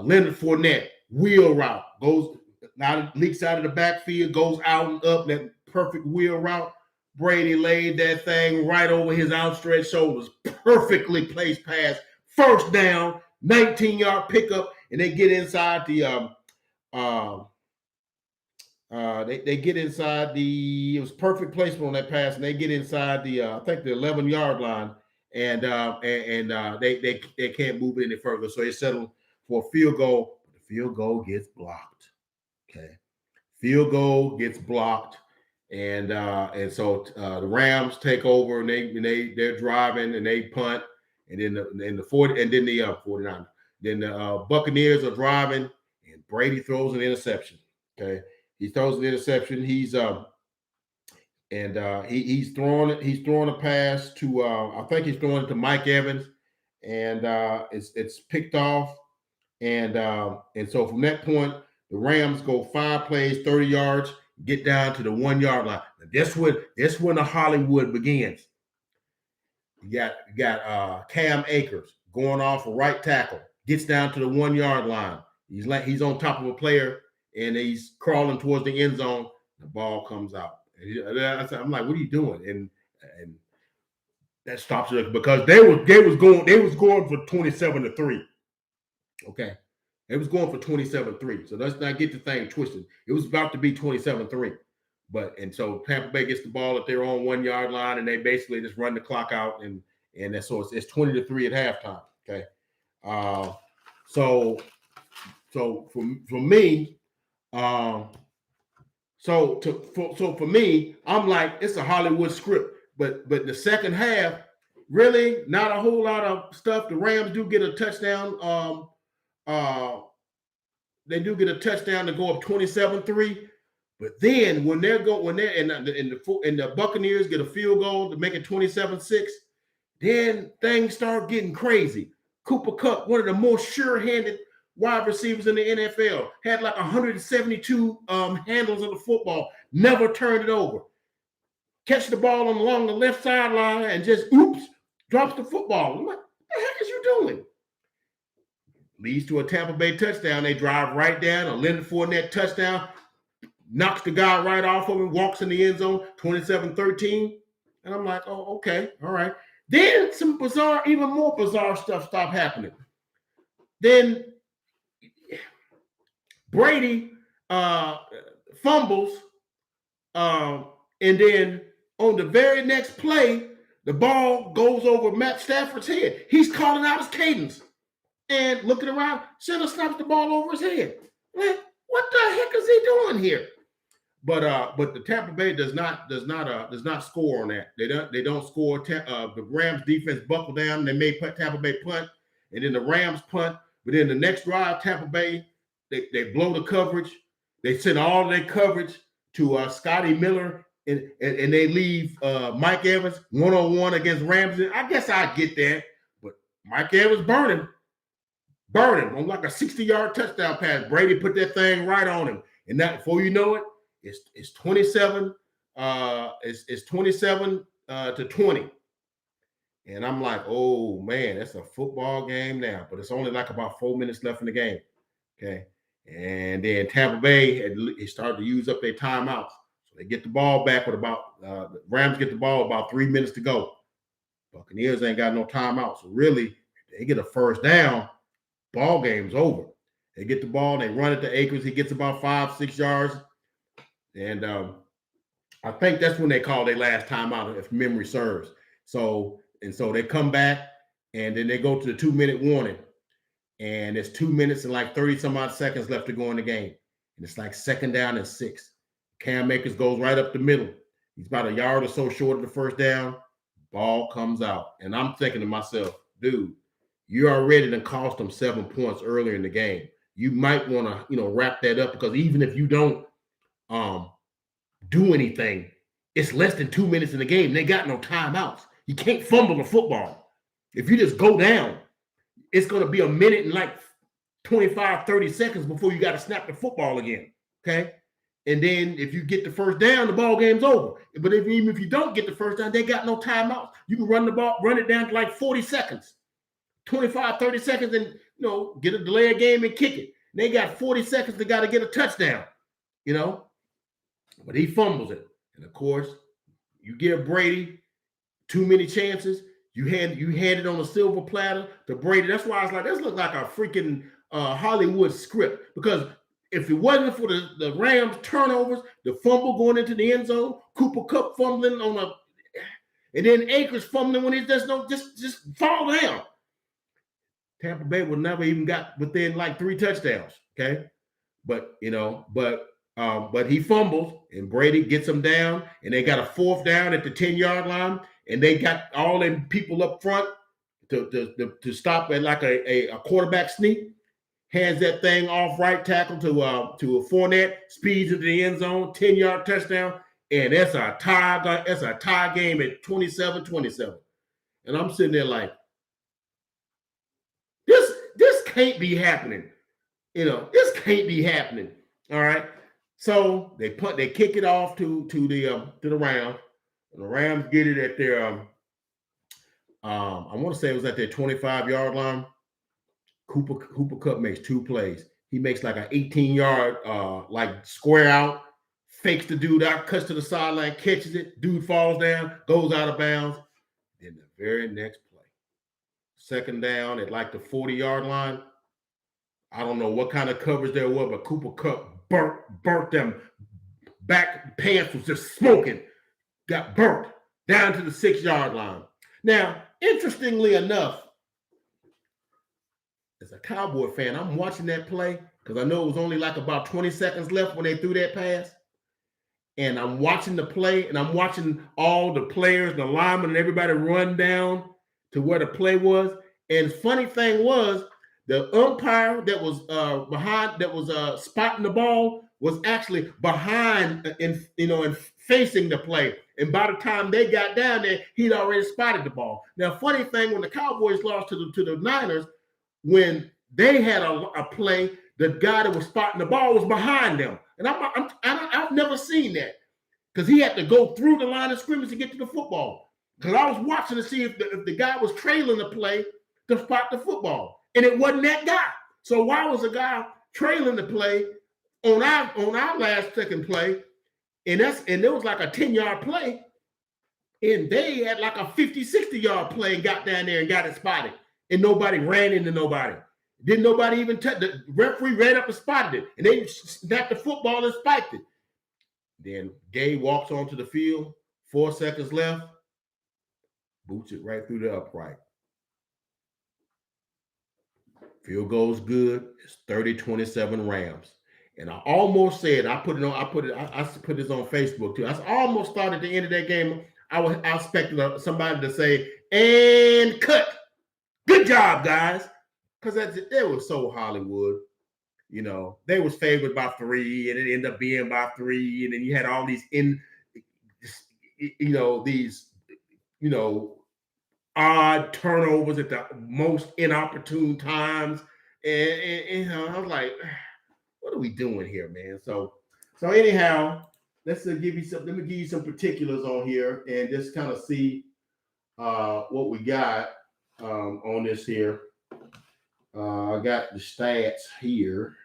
A: Leonard Fournette wheel route goes now, leaks out of the backfield, goes out and up that perfect wheel route. Brady laid that thing right over his outstretched shoulders, perfectly placed pass, first down, 19-yard pickup, and they get inside the they get inside it was perfect placement on that pass, and they get inside I think the 11-yard line, and they can't move it any further, so they settle for a field goal. The field goal gets blocked. Okay, field goal gets blocked, and so the Rams take over, and they're driving, and they punt, and then the 40, and then the 49, then the Buccaneers are driving, and Brady throws an interception. Okay. He throws an interception. He's throwing a pass to I think he's throwing it to Mike Evans, and it's picked off, and so from that point the Rams go 5 plays, 30 yards, get down to the 1-yard line. That's when the Hollywood begins. You got Cam Akers going off a right tackle, gets down to the 1-yard line. He's on top of a player, and he's crawling towards the end zone. The ball comes out. I'm like, what are you doing? And that stops it because they was going for 27-3. Okay. They was going for 27-3. So let's not get the thing twisted. It was about to be 27-3. And so Tampa Bay gets the ball at their own 1-yard line, and they basically just run the clock out, and so it's 20-3 at halftime. Okay. So for me, so for me, I'm like, it's a Hollywood script, but the second half, really not a whole lot of stuff. The Rams do get a touchdown. They do get a touchdown to go up 27-3. But then when the Buccaneers get a field goal to make it 27-6, then things start getting crazy. Cooper Kupp, one of the most sure-handed wide receivers in the NFL, had like 172 handles of the football, never turned it over. Catch the ball along the left sideline and just drops the football. What the heck is you doing? Leads to a Tampa Bay touchdown. They drive right down, a Leonard Fournette touchdown, knocks the guy right off of him, walks in the end zone, 27-13. And I'm like, oh, okay, all right. Then some even more bizarre stuff stopped happening. Then Brady fumbles, and then on the very next play, the ball goes over Matt Stafford's head. He's calling out his cadence and looking around. Center snaps the ball over his head. Like, what the heck is he doing here? But the Tampa Bay does not score on that. They don't score. The Rams defense buckle down. They made Tampa Bay punt, and then the Rams punt. But then the next drive, Tampa Bay they blow the coverage. They send all their coverage to Scotty Miller, and they leave Mike Evans 1-on-1 against Ramsey. I guess I get that, but Mike Evans burning on like a 60-yard touchdown pass. Brady put that thing right on him, and that before you know it, it's 27. It's 27 to 20. And I'm like, oh man, that's a football game now. But it's only like about 4 minutes left in the game. Okay. And then Tampa Bay started to use up their timeouts. So they get the ball back with the Rams get the ball about 3 minutes to go. Buccaneers ain't got no timeout. So really, they get a first down, ball game's over. They get the ball, they run it to Akers. He gets about 5-6 yards. And I think that's when they call their last timeout, if memory serves. So they come back, and then they go to the 2-minute warning. And it's 2 minutes and like 30 some odd seconds left to go in the game. And it's like 2nd down and 6. Cam Akers goes right up the middle. He's about a yard or so short of the first down. Ball comes out. And I'm thinking to myself, dude, you already done cost them 7 points earlier in the game. You might want to, wrap that up, because even if you don't do anything, it's less than 2 minutes in the game. They got no timeouts. You can't fumble the football. If you just go down, it's going to be a minute and like 25, 30 seconds before you got to snap the football again. Okay. And then if you get the first down, the ball game's over. But even if you don't get the first down, they got no timeouts. You can run the ball, run it down to like 40 seconds, 25, 30 seconds, and get a delay of game and kick it. And they got 40 seconds. They got to get a touchdown. But he fumbles it. And of course, you give Brady too many chances. You hand it on a silver platter to Brady. That's why I was like, this looks like a freaking Hollywood script. Because if it wasn't for the Rams turnovers, the fumble going into the end zone, Cooper Kupp fumbling and then Akers fumbling when he just fall down, Tampa Bay would never even got within like 3 touchdowns. Okay, but he fumbles and Brady gets him down, and they got a 4th down at the 10-yard line, and they got all them people up front to stop at like a quarterback sneak. Hands that thing off right tackle to a Fournette, speeds into the end zone, 10-yard touchdown, and that's a tie game at 27-27. And I'm sitting there like, this can't be happening. This can't be happening. All right. So they kick it off to the Rams, and the Rams get it at their I want to say it was at their 25-yard line. Cooper Kupp makes 2 plays. He makes like an 18-yard like square out, fakes the dude out, cuts to the sideline, catches it, dude falls down, goes out of bounds. Then the very next play, 2nd down at like the 40-yard line. I don't know what kind of coverage there was, but Cooper Kupp burnt them. Back pants was just smoking. Got burnt down to the 6-yard line. Now, interestingly enough, as a Cowboy fan, I'm watching that play because I know it was only like about 20 seconds left when they threw that pass. And I'm watching the play, and I'm watching all the players, the linemen, and everybody run down to where the play was. And funny thing was, the umpire that was behind, that was spotting the ball, was actually behind and facing the play. And by the time they got down there, he'd already spotted the ball. Now, funny thing, when the Cowboys lost to the Niners, when they had a play, the guy that was spotting the ball was behind them. And I've never seen that, because he had to go through the line of scrimmage to get to the football. Because I was watching to see if the guy was trailing the play to spot the football, and it wasn't that guy. So why was a guy trailing the play on our last second play, and there was like a 10-yard play, and they had like a 50, 60-yard play and got down there and got it spotted, and nobody ran into nobody. Didn't nobody even touch the referee? Ran up and spotted it, and they snapped the football and spiked it. Then Gay walks onto the field, 4 seconds left, boots it right through the upright. Field goes good. It's 30-27 Rams. And I almost said, I put this on Facebook too. I almost thought at the end of that game, I expected somebody to say, "And cut. Good job, guys." Because it was so Hollywood. They was favored by 3, and it ended up being by 3. And then you had all these odd turnovers at the most inopportune times. And I was like, what are we doing here, man? So anyhow, let me give you some particulars on here and just kind of see what we got on this here. I got the stats here.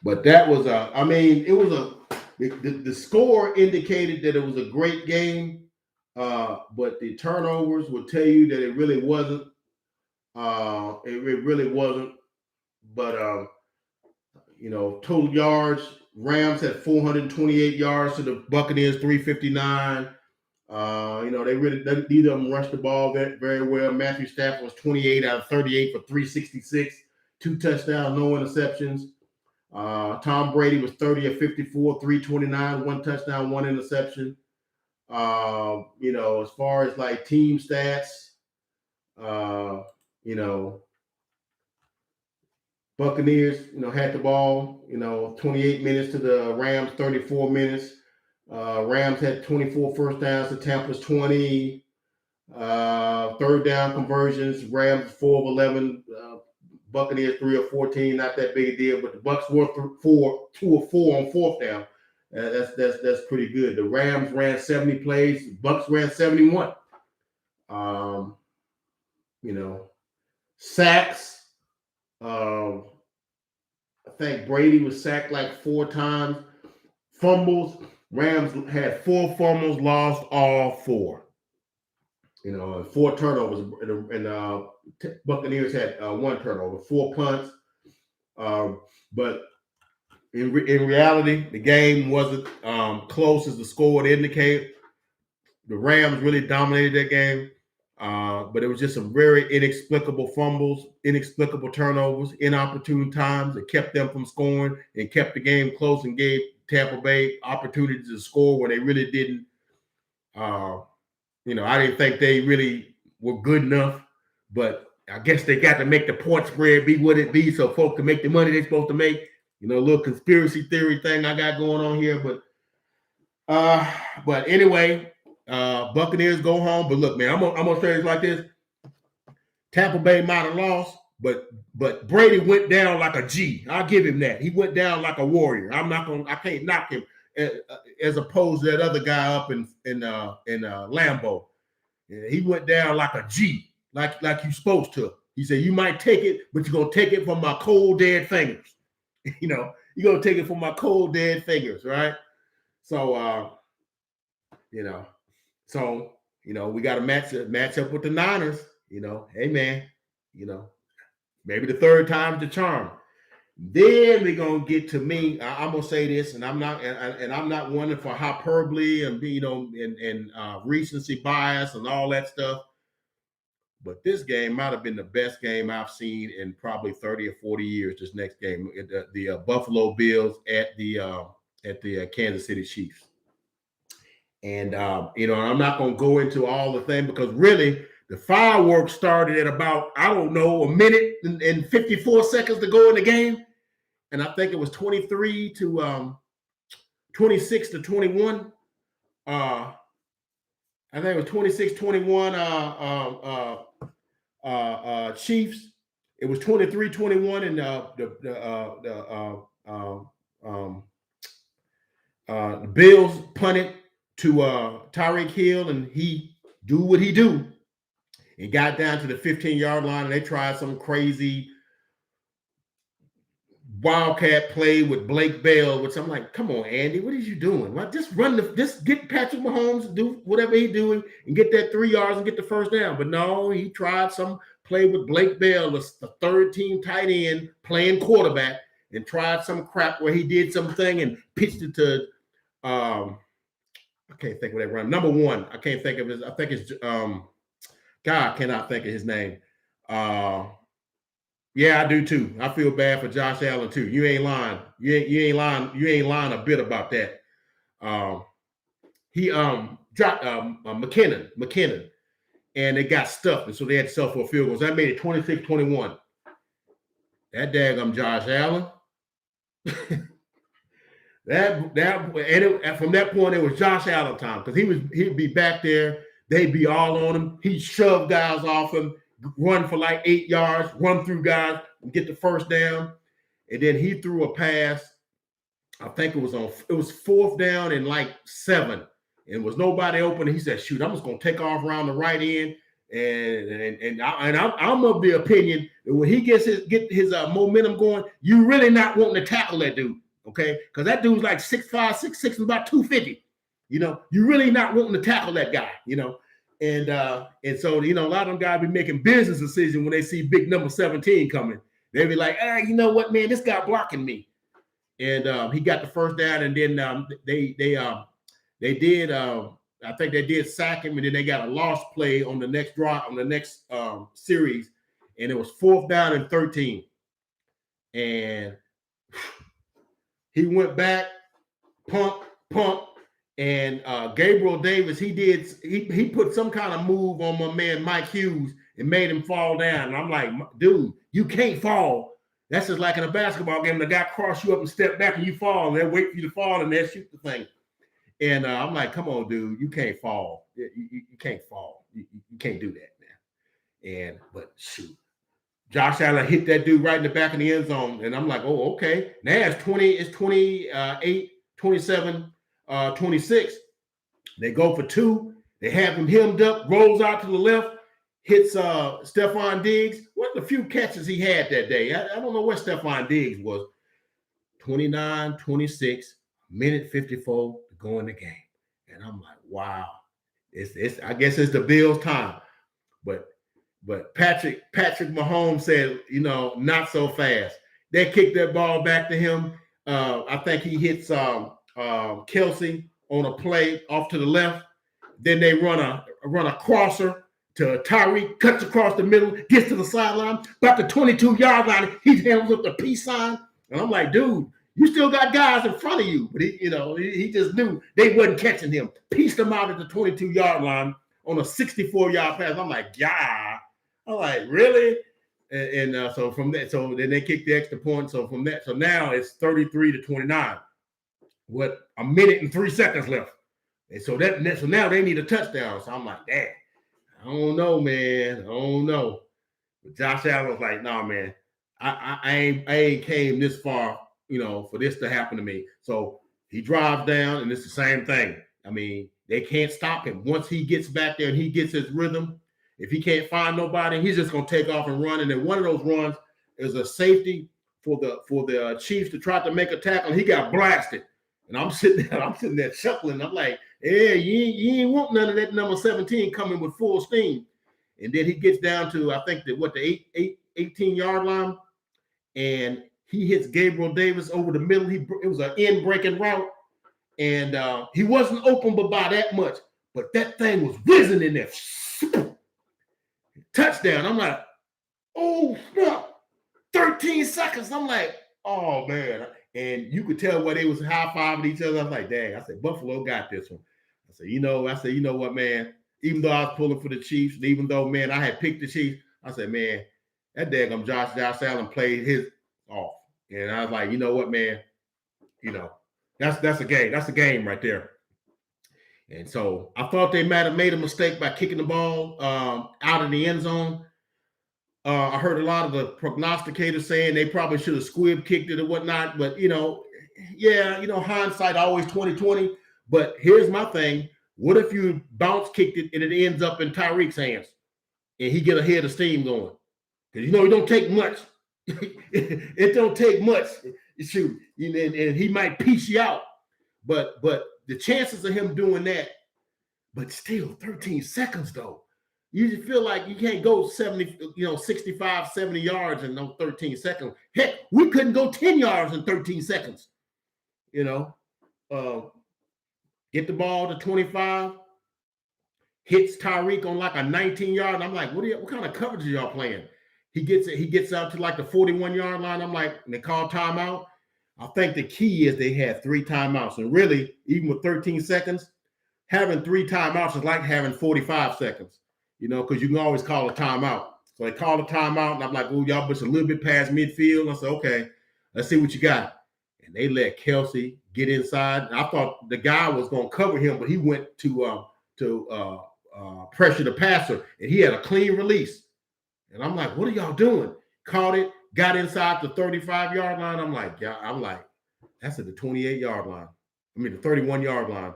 A: But that was the score indicated that it was a great game, but the turnovers would tell you that it really wasn't. It really wasn't. But total yards, Rams had 428 yards to the Buccaneers 359. Neither of them rushed the ball very well. Matthew Stafford was 28 out of 38 for 366, 2 touchdowns, no interceptions. Tom Brady was 30 of 54, 329, 1 touchdown, 1 interception. As far as like team stats, Buccaneers, had the ball, 28 minutes to the Rams, 34 minutes. Rams had 24 first downs to Tampa's 20. Third down conversions, Rams 4 of 11, Buccaneers 3 of 14. Not that big a deal, but the Bucs were 2 of 4 on fourth down. That's pretty good. The Rams ran 70 plays, the Bucs ran 71. Sacks. I think Brady was sacked like 4 times. Fumbles. Rams had 4 fumbles, lost all 4. 4 turnovers, and Buccaneers had 1 turnover, 4 punts. But in reality, the game wasn't close as the score would indicate. The Rams really dominated that game, but it was just some very inexplicable fumbles, inexplicable turnovers, inopportune times that kept them from scoring and kept the game close and gave Tampa Bay opportunities to score when they really didn't. I didn't think they really were good enough, but I guess they got to make the point spread be what it be so folks can make the money they're supposed to make. A little conspiracy theory thing I got going on here, but anyway, Buccaneers go home. But look, man, I'm gonna say it like this: Tampa Bay might have lost, but Brady went down like a G. I'll give him that. He went down like a warrior. I can't knock him as opposed to that other guy up in Lambeau. He went down like a G, like you're supposed to. He said, "You might take it, but you're gonna take it from my cold dead fingers." You're gonna take it from my cold dead fingers, right? So, we got to match up with the Niners. Hey man, maybe the third time's the charm. Then we're gonna get to me. I'm gonna say this, and I'm not one for hyperbole and recency bias and all that stuff. But this game might have been the best game I've seen in probably 30 or 40 years. This next game, the Buffalo Bills at the Kansas City Chiefs. And I'm not gonna go into all the thing because really the fireworks started at about, I don't know, a minute and 54 seconds to go in the game. And I think it was 26 to 21. I think it was 26-21 Chiefs. It was 23-21 and the Bills punted to Tyreek Hill, and he do what he do. He got down to the 15-yard line, and they tried some crazy wildcat play with Blake Bell, which I'm like, come on, Andy, what are you doing? Well, just get Patrick Mahomes to do whatever he's doing and get that 3 yards and get the first down. But no, he tried some play with Blake Bell, the third team tight end playing quarterback, and tried some crap where he did something and pitched it to I can't think of that run. Number 1, I can't think of his. I think it's God, I cannot think of his name. Yeah, I do too. I feel bad for Josh Allen too. You ain't lying. You ain't lying. You ain't lying a bit about that. He dropped McKinnon, and it got stuffed, and so they had to settle for a field goal. So that made it 26-21. That daggum Josh Allen. From that point it was Josh Allen time because he'd be back there. They'd be all on him. He'd shove guys off him, run for like 8 yards, run through guys, and get the first down. And then he threw a pass. I think it was 4th down and like 7, and was nobody open. And he said, "Shoot, I'm just gonna take off around the right end." And I'm of the opinion that when he gets his momentum going, you really not wanting to tackle that dude, okay? Because that dude's like 6'5", 6'6", and about 250. You really not wanting to tackle that guy, And so, a lot of them guys be making business decisions when they see big number 17 coming. They be like, you know what, man, this guy blocking me. And he got the first down, and then they did. I think they did sack him, and then they got a lost play on the next drive on the next series, and it was 4th down and 13, and he went back, pump, And Gabriel Davis, he put some kind of move on my man Mike Hughes and made him fall down. And I'm like, dude, you can't fall. That's just like in a basketball game. The guy cross you up and step back and you fall, and they wait for you to fall and they shoot the thing. And I'm like, come on, dude, you can't fall. You can't fall. You can't do that, man. But shoot, Josh Allen hit that dude right in the back of the end zone. And I'm like, oh, okay. Now it's 28, 27, 26. They go for two. They have him hemmed up, rolls out to the left, hits Stephon Diggs. What the few catches he had that day? I don't know what Stephon Diggs was. 29, 26, minute 54 to go in the game. And I'm like, wow. I guess it's the Bills' time. But Patrick Mahomes said, not so fast. They kicked that ball back to him. I think he hits Kelsey on a play off to the left. Then they run a crosser to Tyreek, cuts across the middle, gets to the sideline, about the 22-yard line. He hands up the peace sign. And I'm like, dude, you still got guys in front of you. But he just knew they wasn't catching him. Pieced him out at the 22-yard line on a 64-yard pass. I'm like, yeah. I'm like, really? And so from that, so then they kicked the extra point. So from that, so now it's 33-29 with a minute and 3 seconds left. And so now they need a touchdown. So I'm like, damn, I don't know, man. I don't know. But Josh Allen was like, nah, man, I ain't came this far, for this to happen to me. So he drives down, and it's the same thing. I mean, they can't stop him. Once he gets back there and he gets his rhythm, if he can't find nobody, he's just gonna take off and run. And then one of those runs is a safety for the Chiefs to try to make a tackle. He got blasted, and I'm sitting there chuckling. I'm like, yeah, you ain't want none of that number 17 coming with full steam. And then he gets down to, I think, the 18-yard line, and he hits Gabriel Davis over the middle. It was an end-breaking route, and he wasn't open but by that much. But that thing was whizzing in there. Touchdown. I'm like, oh, snap. 13 seconds. I'm like, oh, man. And you could tell where they was high-fiving each other. I was like, dang. I said, Buffalo got this one. I said, you know what, man? Even though I was pulling for the Chiefs, and even though, man, I had picked the Chiefs, I said, man, that daggum Josh Allen played his off. And I was like, you know what, man? That's a game. That's a game right there. And so I thought they might have made a mistake by kicking the ball out of the end zone. I heard a lot of the prognosticators saying they probably should have squib kicked it or whatnot. But, hindsight always 20/20. But here's my thing. What if you bounce kicked it and it ends up in Tyreek's hands and he get a head of steam going? Because, it don't take much. It don't take much. Shoot. And he might piece you out. But the chances of him doing that, but still 13 seconds though. You just feel like you can't go 65, 70 yards in those 13 seconds. Heck, we couldn't go 10 yards in 13 seconds. Get the ball to 25, hits Tyreek on like a 19-yard. And I'm like, what kind of coverage are y'all playing? He gets out to like the 41-yard line. I'm like, and they call timeout. I think the key is they had 3 timeouts. And really, even with 13 seconds, having 3 timeouts is like having 45 seconds, because you can always call a timeout. So they called a timeout, and I'm like, oh, y'all just a little bit past midfield. I said, okay, let's see what you got. And they let Kelsey get inside. And I thought the guy was going to cover him, but he went to pressure the passer, and he had a clean release. And I'm like, what are y'all doing? Caught it. Got inside the 35-yard line. I'm like, that's at the 28-yard line. The 31-yard line.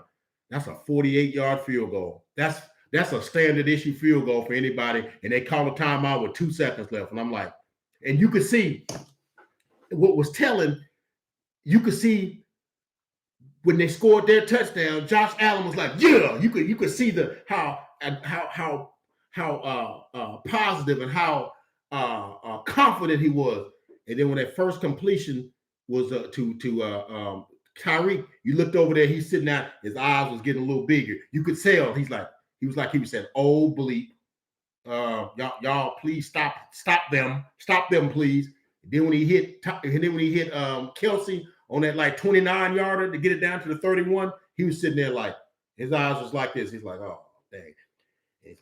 A: That's a 48-yard field goal. That's a standard issue field goal for anybody. And they call a timeout with 2 seconds left. And I'm like, and you could see what was telling, you could see when they scored their touchdown, Josh Allen was like, yeah, you could see how positive and how confident he was. And then when that first completion was to Tyreek, you looked over there, he's sitting out, his eyes was getting a little bigger. You could tell he was saying, oh bleep, y'all please stop them, please. And then when he hit Kelsey on that like 29-yarder to get it down to the 31, he was sitting there like his eyes was like this. He's like, oh dang.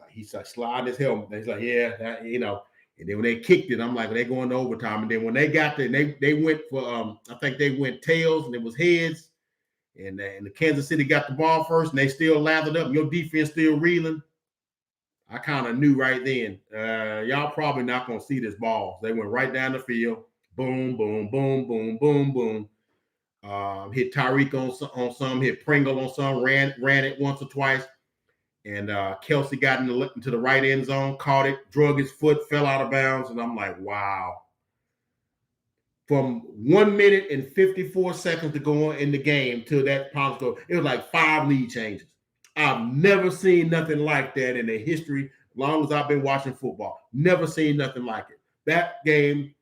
A: He's like sliding his helmet. He's like, yeah, that, you know. And then when they kicked it, I'm like, they're going to overtime. And then when they got there, they went for I think they went tails and it was heads. And the Kansas City got the ball first, and they still lathered up. Your defense still reeling. I kind of knew right then, y'all probably not going to see this ball. They went right down the field. Boom, boom, boom, boom, boom, boom. Hit Tyreek on some, hit Pringle on some, ran it once or twice. And Kelsey got into the right end zone, caught it, drug his foot, fell out of bounds. And I'm like, wow. From 1 minute and 54 seconds to go on in the game till that pound score, it was like 5 lead changes. I've never seen nothing like that in the history, as long as I've been watching football. Never seen nothing like it. That game,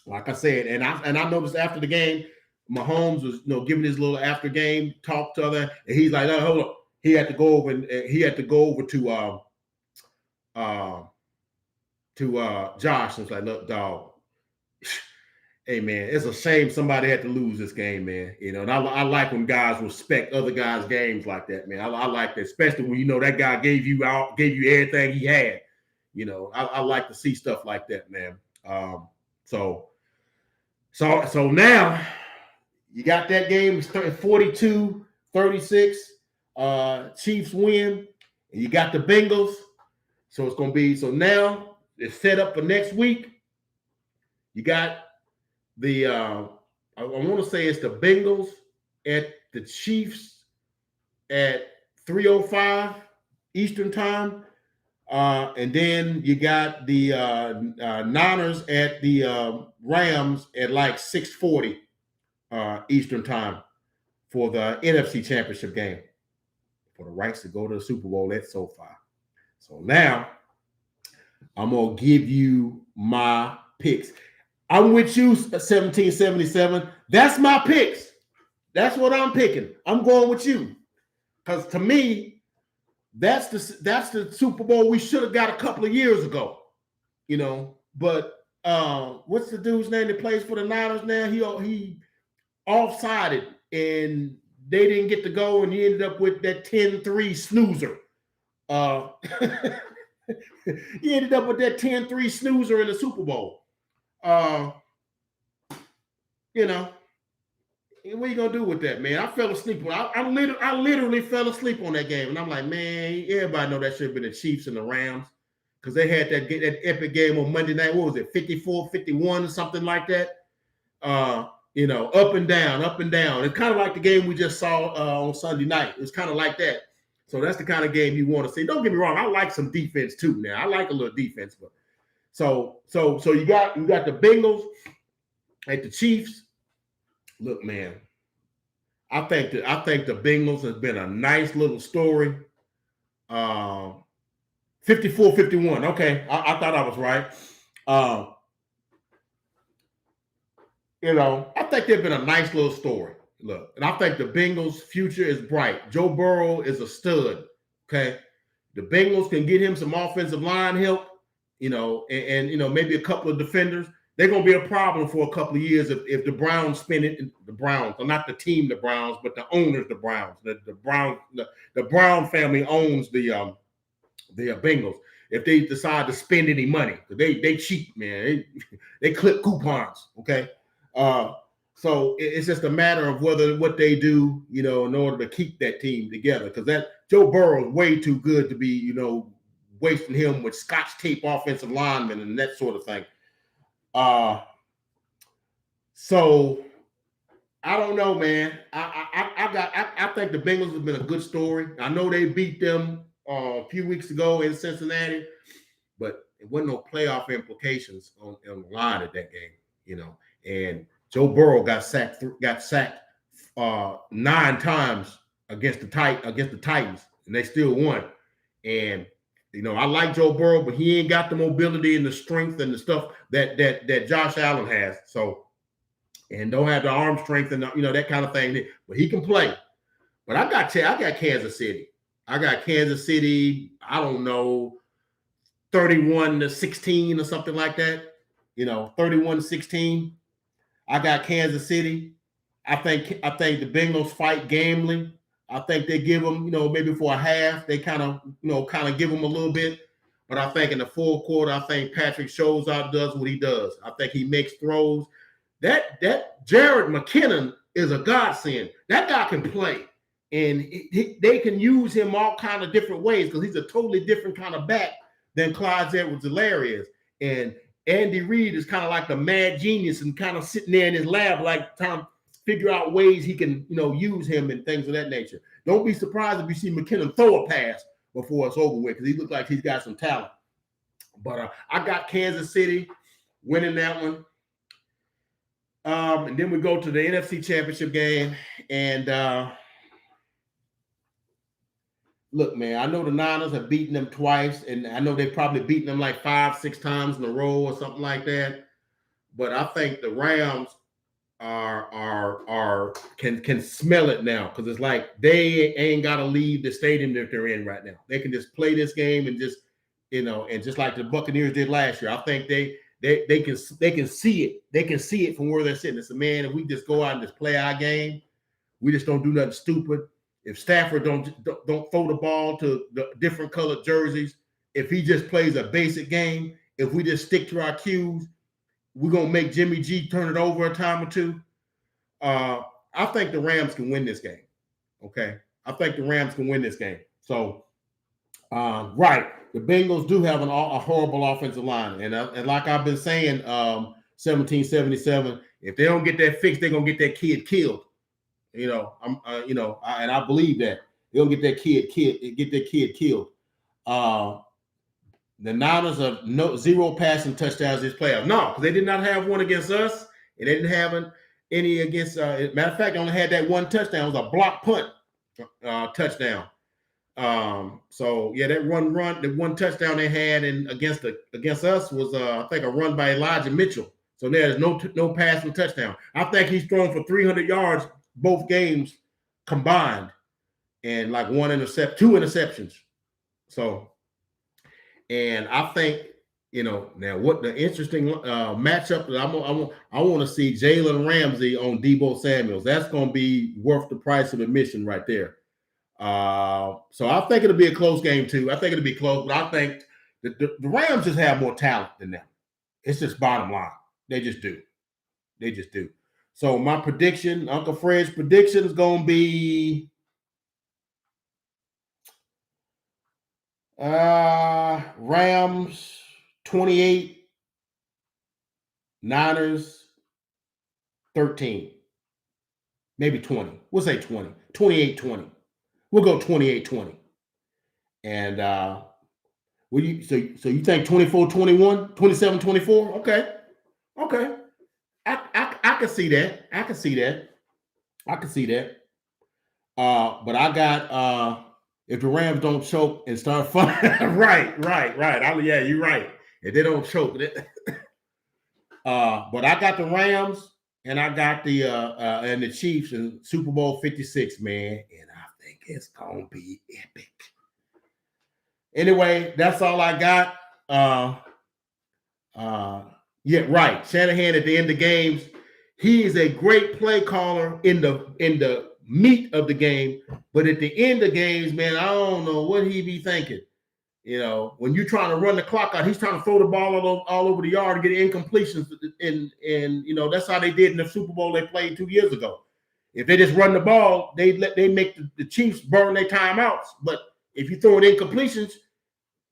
A: like I said, and I noticed after the game, Mahomes was giving his little after game talk to other, and he's like, oh, hold up. He had to go over to Josh and was like, look, dog. Hey man, it's a shame somebody had to lose this game, man. And I like when guys respect other guys' games like that, man. I like that, especially when that guy gave you everything he had. I like to see stuff like that, man. So now you got that game 42-36. Chiefs win, and you got the Bengals. So it's gonna be now it's set up for next week. You got the I want to say it's the Bengals at the Chiefs at 3:05 Eastern time, and then you got the Niners at the Rams at like 6:40 Eastern time for the NFC Championship game for the rights to go to the Super Bowl at SoFi. So now I'm gonna give you my picks. I'm with you, 1777. That's my picks. That's what I'm picking. I'm going with you. Because to me, that's the Super Bowl we should have got a couple of years ago. But what's the dude's name that plays for the Niners now? He offsided and they didn't get to go, and he ended up with that 10-3 snoozer. He ended up with that 10-3 snoozer in the Super Bowl. What are you gonna do with that, man? I fell asleep. I literally fell asleep on that game, and I'm like, man, everybody know that should have been the Chiefs and the Rams because they had that epic game on Monday night. What was it, 54-51 or something like that? Up and down, up and down. It's kind of like the game we just saw on Sunday night. It's kind of like that. So that's the kind of game you want to see. Don't get me wrong, I like some defense too. Now I like a little defense, but so you got the Bengals at the Chiefs. Look, man, I think the Bengals has been a nice little story. 54-51. Okay, I thought I was right. I think they've been a nice little story. Look, and I think the Bengals' future is bright. Joe Burrow is a stud. Okay, the Bengals can get him some offensive line help. And maybe a couple of defenders. They're going to be a problem for a couple of years if the Browns spin it. The Browns, or not the team, the Browns, but the owners, the Browns. The Brown family owns the Bengals. If they decide to spend any money, they cheat, man. They clip coupons. Okay, so it's just a matter of what they do, in order to keep that team together. Because that Joe Burrow is way too good to be, wasting him with Scotch tape offensive linemen and that sort of thing. So I don't know, man. I think the Bengals have been a good story. I know they beat them a few weeks ago in Cincinnati, but it wasn't no playoff implications on the line at that game, And Joe Burrow got sacked 9 times against the Titans, and they still won. And I like Joe Burrow, but he ain't got the mobility and the strength and the stuff that Josh Allen has. So, and don't have the arm strength and that kind of thing. But he can play. But I got Kansas City. I don't know, 31-16 or something like that. 31-16. I got Kansas City. I think the Bengals fight gambling. I think they give him, maybe for a half, they kind of give him a little bit. But I think in the fourth quarter, I think Patrick shows out, does what he does. I think he makes throws. That Jared McKinnon is a godsend. That guy can play. And they can use him all kind of different ways because he's a totally different kind of back than Clyde Edwards-Helaire is. And Andy Reid is kind of like the mad genius and kind of sitting there in his lab like trying to figure out ways he can, use him and things of that nature. Don't be surprised if you see McKinnon throw a pass before it's over with because he looks like he's got some talent. But I got Kansas City winning that one. And then we go to the NFC Championship game. And look, man, I know the Niners have beaten them twice, and I know they've probably beaten them like 5-6 times in a row or something like that. But I think the Rams can smell it now because it's like they ain't got to leave the stadium that they're in right now. They can just play this game and just, and just like the Buccaneers did last year. I think they can see it. They can see it from where they're sitting. It's a man, if we just go out and just play our game, we just don't do nothing stupid. If Stafford don't throw the ball to the different colored jerseys, if he just plays a basic game, if we just stick to our cues, we're going to make Jimmy G turn it over a time or two. I think the Rams can win this game. Okay. I think the Rams can win this game. So, right. The Bengals do have a horrible offensive line. And like I've been saying, 1777, if they don't get that fixed, they're going to get that kid killed. And I believe that they'll get that kid killed. The Niners have zero passing touchdowns this playoff. No, because they did not have one against us, and they didn't have any against. Matter of fact, they only had that one touchdown. It was a block punt touchdown. So yeah, that one touchdown they had against us was I think a run by Elijah Mitchell. So there's no passing touchdown. I think he's thrown for 300 yards both games combined, and like two interceptions. So. And I think, now what the interesting matchup that I want to see Jalen Ramsey on Deebo Samuels. That's going to be worth the price of admission right there. So I think it'll be a close game too. I think it'll be close, but I think the Rams just have more talent than them. It's just bottom line. They just do. So my prediction, Uncle Fred's prediction is going to be Rams 28, Niners 13, maybe 20. We'll say 20, 28-20. We'll go 28-20. And so you think 24-21, 27-24? Okay. I can see that. But I got if the Rams don't choke and start fighting, right. Yeah, you're right. If they don't choke, but I got the Rams and I got the Chiefs in Super Bowl 56, man, and I think it's gonna be epic. Anyway, that's all I got. Yeah, right. Shanahan at the end of games, he is a great play caller in the meat of the game, but at the end of games, man, I don't know what he be thinking. When you're trying to run the clock out, he's trying to throw the ball all over the yard and get incompletions, and that's how they did in the Super Bowl they played 2 years ago. If they just run the ball, they make the Chiefs burn their timeouts. But if you throw it incompletions,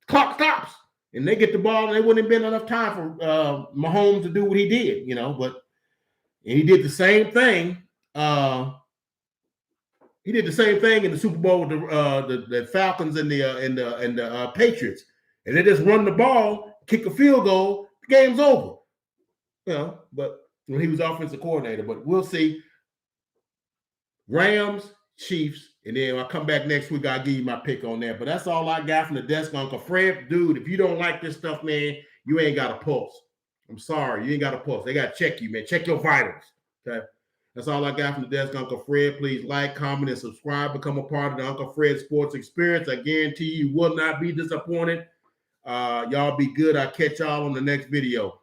A: clock stops, and they get the ball, and there wouldn't have been enough time for Mahomes to do what he did, But he did the same thing. He did the same thing in the Super Bowl with the Falcons and the Patriots. And they just run the ball, kick a field goal, the game's over. But when he was offensive coordinator. But we'll see. Rams, Chiefs, and then I'll come back next week. I'll give you my pick on that. But that's all I got from the desk, Uncle Fred. Dude, if you don't like this stuff, man, you ain't got a pulse. I'm sorry, you ain't got a pulse. They got to check you, man. Check your vitals. Okay. That's all I got from the desk, Uncle Fred. Please like, comment, and subscribe. Become a part of the Uncle Fred Sports Experience. I guarantee you will not be disappointed. Y'all be good. I'll catch y'all on the next video.